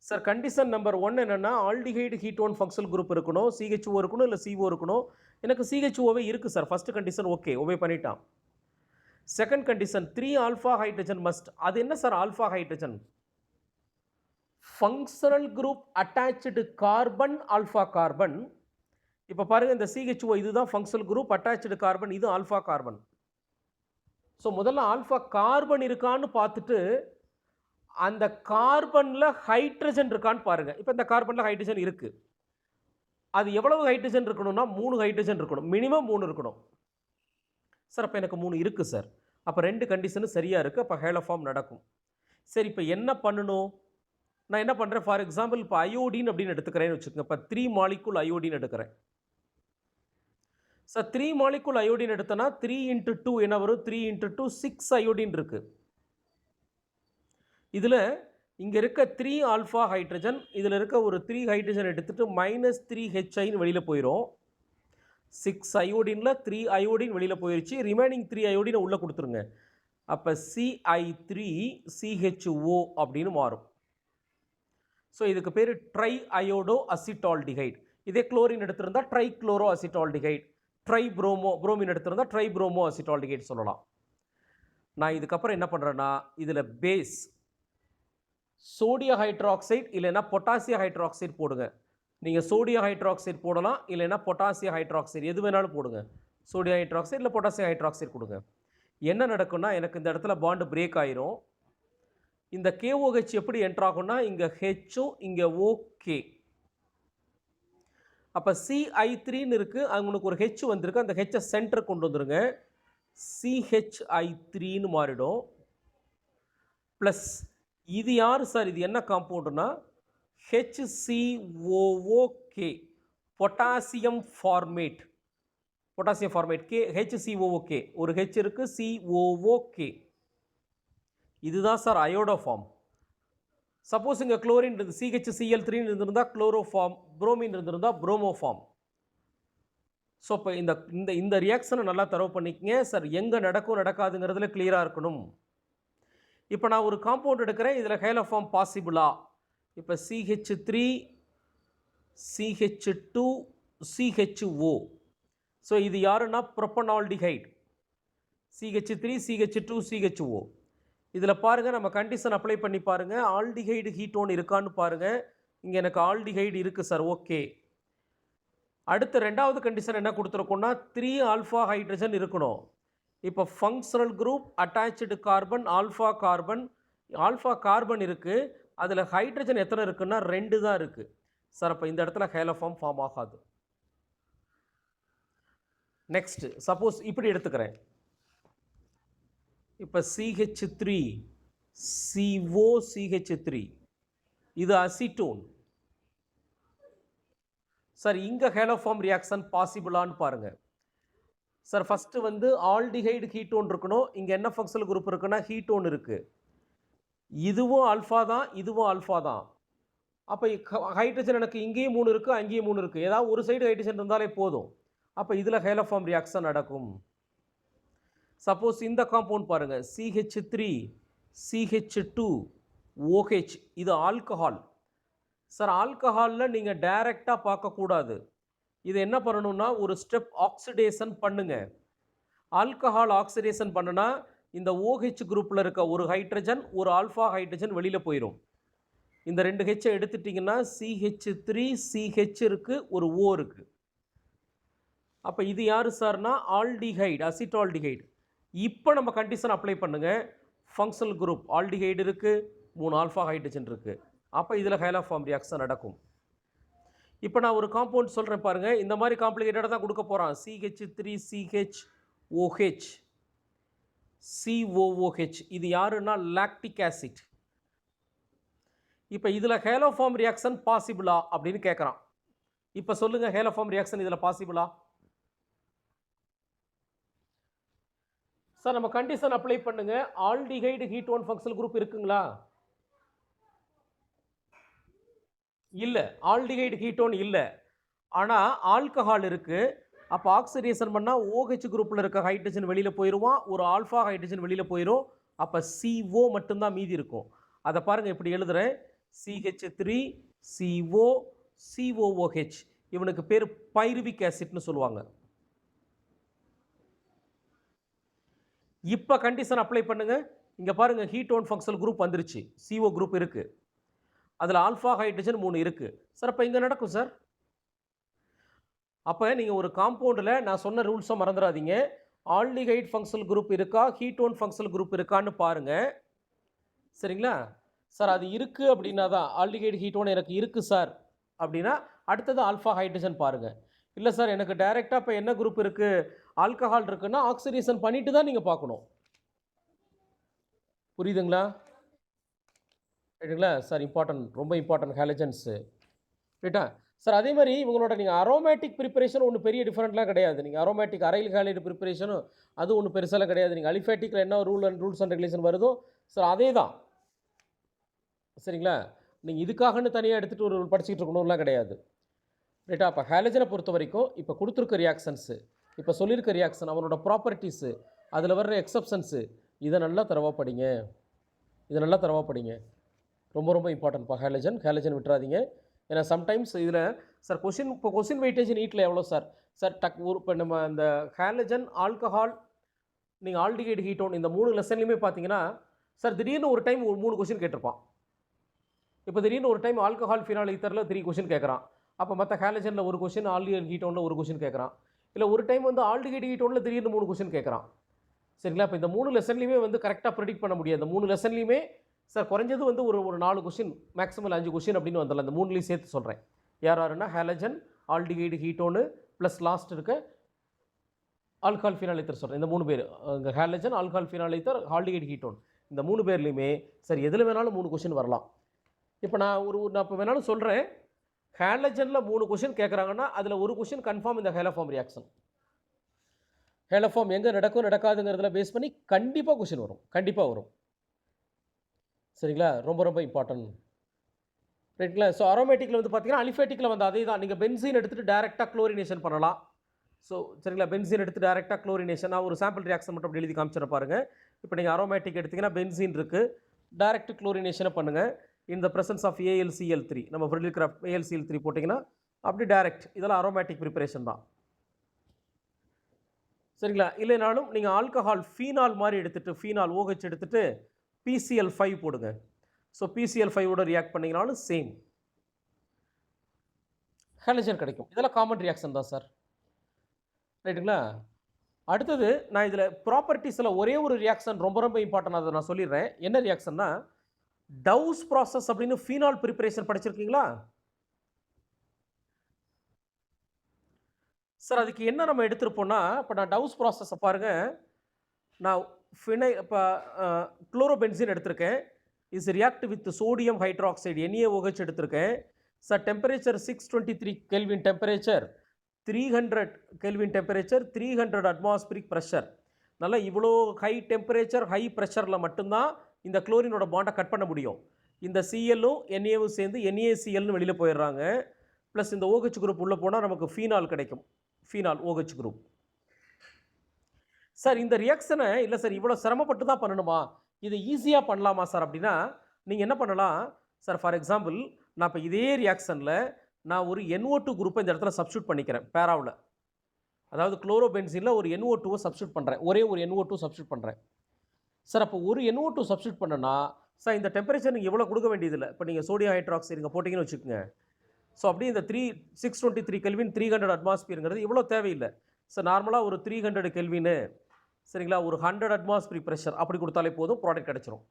சார். கண்டிஷன் நம்பர் 1 என்னென்னா, ஆல்டிஹைடு ஹீட்டோன் ஃபங்க்ஷனல் குரூப் இருக்கணும், CHO இருக்கணும், இல்லை CO இருக்கணும். எனக்கு CHOவே இருக்குது sir. First condition okay, obey பண்ணிட்டான். Second condition 3 alpha hydrogen must. அது என்ன sir alpha hydrogen? Functional group attached carbon, alpha carbon. இப்போ பாருங்கள், இந்த CHO இதுதான் ஃபங்க்ஷனல் குரூப், அட்டாச்டு கார்பன், இது ஆல்ஃபா கார்பன். ஸோ முதல்ல ஆல்ஃபா கார்பன் இருக்கான்னு பார்த்துட்டு அந்த கார்பன்ல ஹைட்ரஜன் இருக்கான்னு பாருங்க. இப்போ இந்த கார்பன்ல ஹைட்ரஜன் இருக்கு. அது எவ்வளவு ஹைட்ரஜன் இருக்கணும்னா 3 ஹைட்ரஜன் இருக்கணும். மினிமம் 3 இருக்கணும். சார் அப்போ எனக்கு 3 இருக்கு சார். அப்போ 2 கண்டிஷனும் சரியா இருக்கு. அப்போ ஹேலோஃபார்ம் நடக்கும். சரி இப்போ என்ன பண்ணணும்? நான் என்ன பண்றேன், ஃபார் எக்ஸாம்பிள் இப்போ அயோடின் அப்படின்னு எடுத்துக்கிறேன்னு வச்சுக்கோங்க. இப்போ 3 மாலிகுல் அயோடின் எடுக்கிறேன். சார் 3 மாலிகுல் அயோடின் எடுத்தனா 3 இன்ட்டு 2 என்ன வரும்? 3 இன்ட்டு 2 6 அயோடின் இருக்கு. இதில் இங்கே இருக்க 3 ஆல்ஃபா ஹைட்ரஜன், இதில் இருக்க ஒரு 3 ஹைட்ரஜன் எடுத்துட்டு -3 ஹெச்ஐன்னு வெளியில் போயிடும். 6 அயோடினில் 3 அயோடின் வெளியில் போயிடுச்சு. ரிமைனிங் 3 அயோடினை உள்ளே கொடுத்துருங்க. அப்போ CI3 CHO அப்படின்னு மாறும். ஸோ இதுக்கு பேர் ட்ரை அயோடோ அசிட்டால்டிஹைட். இதே குளோரின் எடுத்திருந்தா try chloro acetaldehyde, try bromine எடுத்திருந்தா ட்ரை புரோமோ அசிட்டால்டிஹைட் சொல்லலாம். நான் இதுக்கப்புறம் என்ன பண்ணுறேன்னா, இதில் பேஸ் சோடியம் ஹைட்ராக்சைடு இல்லைன்னா பொட்டாசியம் ஹைட்ராக்சைடு போடுங்க. நீங்கள் சோடியம் ஹைட்ராக்சைடு போடலாம், இல்லைன்னா பொட்டாசியம் ஹைட்ராக்சைடு எது வேணாலும் போடுங்க. சோடியம் ஹைட்ராக்சைடு இல்லை பொட்டாசியம் ஹைட்ராக்சைடு கொடுங்க. என்ன நடக்கும்னா, எனக்கு இந்த இடத்துல பாண்டு பிரேக் ஆயிரும். இந்த KOH எப்படி என்ட்ரு ஆகும்னா, இங்கே ஹெச்சும் இங்கே ஓகே. அப்போ CI3ன்னு இருக்குது, அவங்களுக்கு ஒரு ஹெச் வந்திருக்கு. அந்த ஹெச்சை சென்டர் கொண்டு வந்துருங்க. CHI3ன்னு மாறிடும். ப்ளஸ் இது யார் சார்? இது என்ன காம்பவுண்டுனா HCOOK, potassium format. Potassium format HCOOK, ஒரு ஹெச் இருக்கு, COOK. இதுதான் சார் அயோடோஃபார்ம். சப்போஸ் இங்கே குளோரின் இருந்து CHCl3 இருந்திருந்தால் குளோரோஃபார்ம், புரோமின் இருந்திருந்தால் புரோமோஃபார்ம். ஸோ இப்போ இந்த இந்த இந்த ரியாக்ஷனை நல்லா தரவு பண்ணிக்கங்க சார். எங்கே நடக்கும் நடக்காதுங்கிறதுல கிளியராக இருக்கணும். இப்போ நான் ஒரு காம்பவுண்ட் எடுக்கிறேன், இதில் ஹேலோஃபார்ம் பாசிபிளா? இப்போ CH3 CH2 CHO. ஸோ இது யாருன்னா ப்ரொப்பனால்டிஹைட். CH3 CH2 CHO. இதில் பாருங்கள், நம்ம கண்டிஷன் அப்ளை பண்ணி பாருங்கள். ஆல்டிஹைடு ஹீட்டோன் இருக்கான்னு பாருங்கள். இங்கே எனக்கு ஆல்டிஹைடு இருக்குது சார், ஓகே. அடுத்த ரெண்டாவது கண்டிஷன் என்ன கொடுத்துருக்கோம்னா 3 ஆல்ஃபா ஹைட்ரஜன் இருக்கணும். இப்போ functional group attach carbon alpha carbon இருக்குது. அதில் ஹைட்ரஜன் எத்தனை இருக்குன்னா 2 தான் இருக்குது சார். அப்போ இந்த இடத்துல ஹேலோஃபார்ம் ஃபார்ம் ஆகாது. நெக்ஸ்ட் சப்போஸ் இப்படி எடுத்துக்கிறேன். இப்போ CH3 COCH3 இது அசிட்டோன் சார். இங்கே ஹேலோஃபார்ம் ரியாக்ஷன் பாசிபிளான்னு பாருங்கள் சார். ஃபஸ்ட்டு வந்து ஆல்டிஹைடு ஹீட்டோன் இருக்கணும். இங்கே என்ன ஃபங்க்ஷனல் குரூப் இருக்குன்னா ஹீட்டோன் இருக்குது. இதுவும் ஆல்ஃபா தான், இதுவும் ஆல்ஃபா தான். அப்போ ஹைட்ரஜன் எனக்கு இங்கேயும் 3 இருக்குது, அங்கேயும் 3 இருக்குது. ஏதாவது ஒரு சைடு ஹைட்ரஜன் இருந்தாலே போதும். அப்போ இதில் ஹேலோஃபார்ம் ரியாக்ஷன் நடக்கும். சப்போஸ் இந்த காம்பவுண்ட் பாருங்கள், CH3 CH2 OH, இது ஆல்கஹால் சார். ஆல்கஹாலில் நீங்கள் டைரெக்டாக பார்க்கக்கூடாது. இது என்ன பண்ணணும்னா ஒரு ஸ்டெப் ஆக்சிடேஷன் பண்ணுங்க. ஆல்கஹால் ஆக்சிடேஷன் பண்ணுனா இந்த OH குரூப்பில் இருக்க ஒரு ஹைட்ரஜன், ஒரு ஆல்ஃபா ஹைட்ரஜன் வெளியில் போயிடும். இந்த 2 ஹெச்சை எடுத்துட்டிங்கன்னா CH3 CH இருக்குது, ஒரு O இருக்குது. அப்போ இது யார் சார்னா ஆல்டிஹைடு, அசிட்டால்டிஹைடு. இப்போ நம்ம கண்டிஷன் அப்ளை பண்ணுங்கள். ஃபங்க்ஷனல் குரூப் ஆல்டிஹைடு இருக்குது, 3 ஆல்ஃபா ஹைட்ரஜன் இருக்குது. அப்போ இதில் ஹேலோஃபார்ம் ரியாக்ஷன் நடக்கும். இப்போ நான் ஒரு காம்பவுண்ட் சொல்கிறேன் பாருங்கள். இந்த மாதிரி காம்ப்ளிகேட்டடாக தான் கொடுக்க போகிறான். CH3 CHOH COOH. இது யாருன்னா லாக்டிக் ஆசிட். இப்போ இதில் ஹேலோஃபார்ம் ரியாக்ஷன் பாசிபிளா அப்படின்னு கேட்குறான். இப்போ சொல்லுங்கள், ஹேலோஃபார்ம் ரியாக்ஷன் இதில் பாசிபிளா? சார் நம்ம கண்டிஷன் அப்ளை பண்ணுங்க. ஆல்டிஹைடு ஹீட்டோன் ஃபங்க்ஷனல் குரூப் இருக்குங்களா? இல்லை, ஆல்டிஹைடு ஹீட்டோன் இல்லை. ஆனால் ஆல்கஹால் இருக்குது. அப்போ ஆக்சிடேஷன் பண்ணால் OH குரூப்பில் இருக்க ஹைட்ரஜன் வெளியில் போயிடுவான், ஒரு ஆல்ஃபா ஹைட்ரஜன் வெளியில் போயிடும். அப்போ CO மட்டும்தான் மீதி இருக்கும். அதை பாருங்கள், இப்படி எழுதுகிறேன். CH3 CO COOH. இவனுக்கு பேர் பைருவிக் ஆசிட்னு சொல்லுவாங்க. இப்போ கண்டிஷன் அப்ளை பண்ணுங்க. இங்கே பாருங்கள், ஹீட்டோன் ஃபங்க்ஷனல் குரூப் வந்துருச்சு, CO குரூப் இருக்குது, அதில் ஆல்ஃபா ஹைட்ரஜன் 3 இருக்குது சார். அப்போ இங்கே நடக்கும் சார். அப்போ நீங்கள் ஒரு காம்பவுண்டில் நான் சொன்ன ரூல்ஸை மறந்துடாதீங்க. ஆல்டிஹைட் ஃபங்க்ஷனல் குரூப் இருக்கா, ஹீட்டோன் ஃபங்க்ஷனல் குரூப் இருக்கான்னு பாருங்கள், சரிங்களா? சார் அது இருக்குது அப்படின்னா தான் ஆல்டிகைடு ஹீட்டோன் எனக்கு இருக்குது சார் அப்படின்னா அடுத்தது ஆல்ஃபா ஹைட்ரஜன் பாருங்கள். இல்லை சார் எனக்கு டைரெக்டாக இப்போ என்ன குரூப் இருக்குது, ஆல்கஹால் இருக்குன்னா ஆக்சிடேஷன் பண்ணிட்டு தான் நீங்கள் பார்க்கணும். புரியுதுங்களா? ரைட்டுங்களா சார்? இம்பார்ட்டன்ட், ரொம்ப இம்பார்ட்டன்ட் ஹாலஜன்ஸு. ரைட்டா சார்? அதே மாதிரி இவங்களோட நீங்கள் அரோமேட்டிக் ப்ரிப்பரேஷன் ஒன்றும் பெரிய டிஃப்ரெண்ட்லாம் கிடையாது. நீங்கள் அரோமேட்டிக் அரைல் ஹாலைடு ப்ரிப்பரேஷனும் அது ஒன்றும் பெருசாலாம் கிடையாது. நீங்கள் அலிஃபேட்டிக்கில் என்ன ரூல்ஸ் அண்ட் ரெகுலேஷன் வருதோ சார் அதே தான். சரிங்களா? நீங்கள் இதுக்காகன்னு தனியாக எடுத்துகிட்டு ஒரு படிச்சுக்கிட்டு இருக்கணும்லாம் கிடையாது. ரைட்டா? அப்போ ஹாலஜனை பொறுத்த வரைக்கும் இப்போ கொடுத்துருக்க ரியாக்ஷன்ஸு, இப்போ சொல்லியிருக்க ரியாக்ஷன், அவனோட ப்ராப்பர்ட்டிஸு, அதில் வர்ற எக்ஸப்ஷன்ஸு, இதை நல்லா தரவா படிங்க. இதை நல்லா தரவா படிங்க. ரொம்ப ரொம்ப இம்பார்ட்டன்ட்ப்பா ஹாலஜன் விட்டுறாதீங்க. ஏன்னா சம்டைம்ஸ் இதில் சார் கொஷின் வெயிட்டேஜ் நீட்டில் எவ்வளோ சார்? சார் இப்போ நம்ம இந்த ஹாலஜன், ஆல்கஹால், நீங்கள் ஆல்டிகைடு ஹீட்டோன் இந்த 3 லெசன்லையுமே பார்த்தீங்கன்னா சார் திடீர்னு ஒரு டைம் ஒரு 3 கொஷின் கேட்டிருப்பான். இப்போ திடீர்னு ஒரு டைம் ஆல்கஹால் ஃபினால் ஈத்தரில் 3 கொஷின் கேட்குறான். அப்போ மற்ற ஹாலஜனில் ஒரு கொஷின், ஆல்டிகைடு ஹீட்டோனில் ஒரு கொஷின் கேட்குறான். இல்லை ஒரு டைம் வந்து ஆல்டிகைடு ஹீட்டோனில் திடீர்னு 3 கொஷின் கேட்குறான். சரிங்களா? இப்போ இந்த 3 லெசன்லையுமே வந்து கரெக்டாக ப்ரெடிக்ட் பண்ண முடியாது. இந்த 3 லெசன்லையுமே சார் குறைஞ்சது வந்து ஒரு 4 கொஷின், மேக்ஸிமல் 5 கொஷின் அப்படின்னு வந்துடலாம். இந்த 3லையும் சேர்த்து சொல்கிறேன். யாருன்னா halogen, aldehyde ketone plus last இருக்க ஆல்கஹால் ஃபினால் ஈத்தர் சொல்கிறேன். இந்த 3 பேர், இங்கே halogen, alcohol phenol ether, aldehyde ketone, இந்த 3 பேர்லையுமே சார் எதில் வேணாலும் 3 கொஷின் வரலாம். இப்போ நான் இப்போ வேணாலும் சொல்கிறேன். ஹாலஜனில் 3 கொஷின் கேட்குறாங்கன்னா அதில் ஒரு கொஷின் கன்ஃபார்ம் இந்த ஹேலோஃபார்ம் ரியாக்ஷன். ஹேலோஃபார்ம் எங்கே நடக்கும் நடக்காதுங்கிறதுல பேஸ் பண்ணி கண்டிப்பாக கொஷின் வரும், கண்டிப்பாக வரும். சரிங்களா? ரொம்ப ரொம்ப இம்பார்ட்டன்ட். ரைட்டுங்களா? ஸோ அரோமேட்டிக்கில் வந்து பார்த்தீங்கன்னா அலிஃபேட்டிக்கில் வந்து அதே தான். நீங்கள் பென்சீன் எடுத்துகிட்டு டேரெக்டாக குளோரினேஷன் பண்ணலாம். ஸோ சரிங்களா? பென்சீன் எடுத்து டேரெக்டாக குளோரினேஷன், நான் ஒரு சாம்பிள் ரியாக்ஷன் மட்டும் அப்படி எழுதி காமிச்சிட பாருங்கள். இப்போ நீங்கள் அரோமேட்டிக் எடுத்திங்கன்னா பென்சீன் இருக்குது, டேரெக்ட் குளோரினேஷனை பண்ணுங்கள். இன் த ப்ரெசன்ஸ் ஆஃப் AlCl3, நம்ம ஃப்ரில் இருக்கிற AlCl3 போட்டிங்கன்னா அப்படி டேரெக்ட். இதெல்லாம் அரோமேட்டிக் ப்ரிப்பரேஷன் தான். சரிங்களா? இல்லைனாலும் நீங்கள் ஆல்கஹால் ஃபீனால் மாதிரி எடுத்துகிட்டு, ஃபீனால் OH எடுத்துகிட்டு PCl5 போடுங்க. ஸோ PCl5ஓட ரியாக்ட் பண்ணிங்கனாலும் சேம் ஹாலஜன் கிடைக்கும். இதெல்லாம் காமன் ரியாக்ஷன் தான் சார். ரைட்டுங்களா? அடுத்தது நான் இதில் ப்ராப்பர்ட்டிஸில் ஒரே ஒரு ரியாக்ஷன் ரொம்ப ரொம்ப இம்பார்ட்டன், அதை நான் சொல்லிடுறேன். என்ன ரியாக்ஷன்னா டவுஸ் ப்ராசஸ் அப்படின்னு ஃபீனால் ப்ரிப்பரேஷன் படிச்சிருக்கீங்களா சார்? அதுக்கு என்ன நம்ம எடுத்துருப்போம்னா, இப்போ நான் டவுஸ் ப்ராசஸை பாருங்கள். நான் இப்போ குளோரோபென்சின் எடுத்திருக்கேன். Is react with sodium hydroxide NaOH எடுத்திருக்கேன் sir. Temperature 623 kelvin temperature, 300 kelvin temperature, 300 atmospheric pressure. நல்லா இவ்வளோ ஹை டெம்பரேச்சர் ஹை ப்ரெஷரில் மட்டும்தான் இந்த குளோரினோட பாண்டை கட் பண்ண முடியும். இந்த Clலும் Naவும் சேர்ந்து NaClன்னு வெளியில் போயிடுறாங்க. ப்ளஸ் இந்த OH குரூப் உள்ளே போனால் நமக்கு ஃபீனால் கிடைக்கும், ஃபீனால் OH குரூப். சார் இந்த ரியாக்ஷனை இல்லை சார் இவ்வளோ சிரமப்பட்டு தான் பண்ணணுமா, இது ஈஸியாக பண்ணலாமா சார் அப்படின்னா, நீங்கள் என்ன பண்ணலாம் சார்? ஃபார் எக்ஸாம்பிள் நான் இப்போ இதே ரியாக்ஷனில் நான் ஒரு NO2 குரூப்பை இந்த இடத்துல சப்ஸ்டியூட் பண்ணிக்கிறேன் பேராவில். அதாவது குளோரோபென்சினில் ஒரு NO2வை சப்ஸ்டியூட் பண்ணுறேன், ஒரே ஒரு NO2 சப்ஸ்டியூட் பண்ணுறேன் சார். அப்போ ஒரு NO2 சப்ஸ்டியூட் பண்ணனா சார் இந்த டெம்பரேச்சர் நீங்கள் எவ்வளோ கொடுக்க வேண்டியதில்லை. இப்போ நீங்கள் சோடியம் ஹைட்ராக்சைடு இங்கே போட்டிங்கன்னு வச்சுக்கோங்க. ஸோ அப்படியே இந்த 623 கெல்வின் 300 அட்மாஸ்பியருங்கிறது இவ்வளோ தேவையில்லை சார். நார்மலாக ஒரு 300 கெல்வின்னு சரிங்களா, ஒரு 100 அட்மாஸ்பியரிக் ப்ரெஷர் அப்படி கொடுத்தாலே போதும், ப்ராடக்ட் கிடச்சிரும்.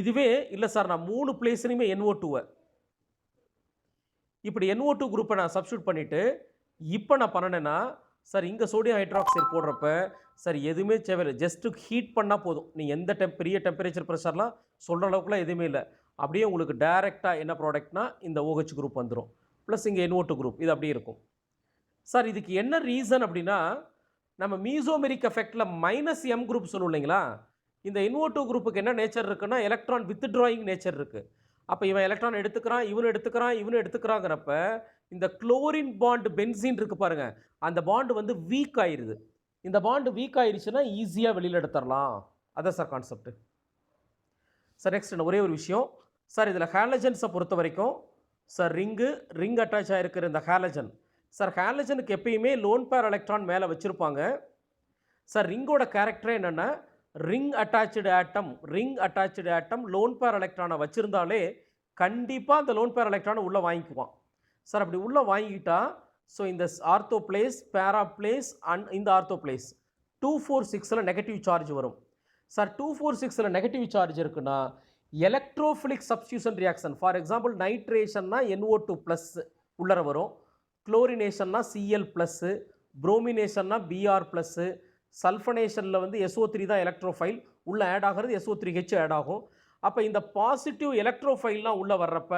இதுவே இல்லை சார் நான் 3 பிளேஸ்லையுமே NO2வை இப்படி NO2 குரூப்பை நான் சப்ஸ்டியூட் பண்ணிவிட்டு இப்போ நான் பண்ணினேன்னா சார் இங்கே சோடியம் ஹைட்ராக்சைடு போடுறப்ப சார் எதுவுமே தேவையில்லை, ஜஸ்ட்டு ஹீட் பண்ணால் போதும். நீங்கள் எந்த பெரிய டெம்பரேச்சர் ப்ரெஷர்லாம் சொல்கிற அளவுக்குலாம் எதுவுமே இல்லை. அப்படியே உங்களுக்கு டைரெக்டாக என்ன ப்ராடக்ட்னா இந்த OH குரூப் வந்துடும், ப்ளஸ் இங்கே NO2 குரூப், இது அப்படியே இருக்கும் சார். இதுக்கு என்ன ரீசன் அப்படின்னா, நம்ம மீசோமெரிக் எஃபெக்டில் -M குரூப் சொல்லுவோம் இல்லைங்களா, இந்த NO2 குரூப்புக்கு என்ன நேச்சர் இருக்குன்னா எலக்ட்ரான் வித்ட்ராயிங் நேச்சர் இருக்குது. அப்போ இவன் எலக்ட்ரான் எடுத்துக்கிறான், இவனு எடுத்துக்கிறாங்கிறப்ப இந்த குளோரின் பாண்ட் பென்சீன் இருக்குது பாருங்கள், அந்த பாண்டு வந்து வீக் ஆயிடுது. இந்த பாண்டு வீக் ஆயிடுச்சுன்னா ஈஸியாக வெளியில் எடுத்துடலாம். அதான் சார் கான்செப்ட் சார். நெக்ஸ்ட் ஒரே ஒரு விஷயம் சார், இதில் ஹாலஜன்ஸை பொறுத்த வரைக்கும் சார் ரிங் அட்டாச் ஆகிருக்கிற இந்த ஹாலஜன் சார், ஹாலஜனுக்கு எப்பயுமே லோன் பேர் எலக்ட்ரான் மேலே வச்சுருப்பாங்க சார். ரிங்கோட கேரக்டரே என்னென்னா ரிங் அட்டாச்சு ஆட்டம் லோன் பேர் எலக்ட்ரானை வச்சுருந்தாலே கண்டிப்பாக அந்த லோன் பேர் எலக்ட்ரானை உள்ளே வாங்கிக்குவான் சார். அப்படி உள்ளே வாங்கிக்கிட்டா ஸோ இந்த ortho place, para place and இந்த ஆர்த்தோ பிளேஸ் 246 நெகட்டிவ் சார்ஜ் வரும் சார். 246 நெகட்டிவ் சார்ஜ் இருக்குன்னா electrophilic substitution reaction, for example நைட்ரேஷன்னா NO2 ப்ளஸ் உள்ளர வரும், குளோரினேஷன்னா Cl ப்ளஸ்ஸு, புரோமினேஷன்னா Br ப்ளஸ்ஸு, சல்ஃபனேஷனில் வந்து SO3 தான் எலக்ட்ரோஃபைல், உள்ளே ஆட் ஆகிறது SO3H ஆட் ஆகும். அப்போ இந்த பாசிட்டிவ் எலக்ட்ரோஃபைல்லாம் உள்ளே வர்றப்ப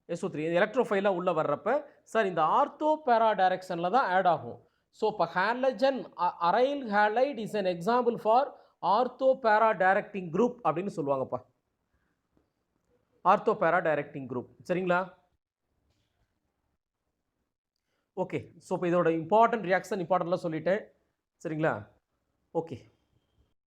SO3 எலக்ட்ரோஃபைலாக உள்ளே வர்றப்ப சார் இந்த ஆர்த்தோ பேரா டைரக்ஷனில் தான் ஆட் ஆகும். ஸோ இப்போ halogen aryl halide is an example for ortho பேரா டைரக்டிங் குரூப் அப்படின்னு சொல்லுவாங்கப்பா. ஆர்த்தோ பேரா டைரக்டிங் குரூப். சரிங்களா? ஓகே. ஸோ இப்போ இதோட இம்பார்ட்டன்ட் ரியாக்ஷன் இம்பார்ட்டன்ட்லாம் சொல்லிட்டேன். சரிங்களா? ஓகே.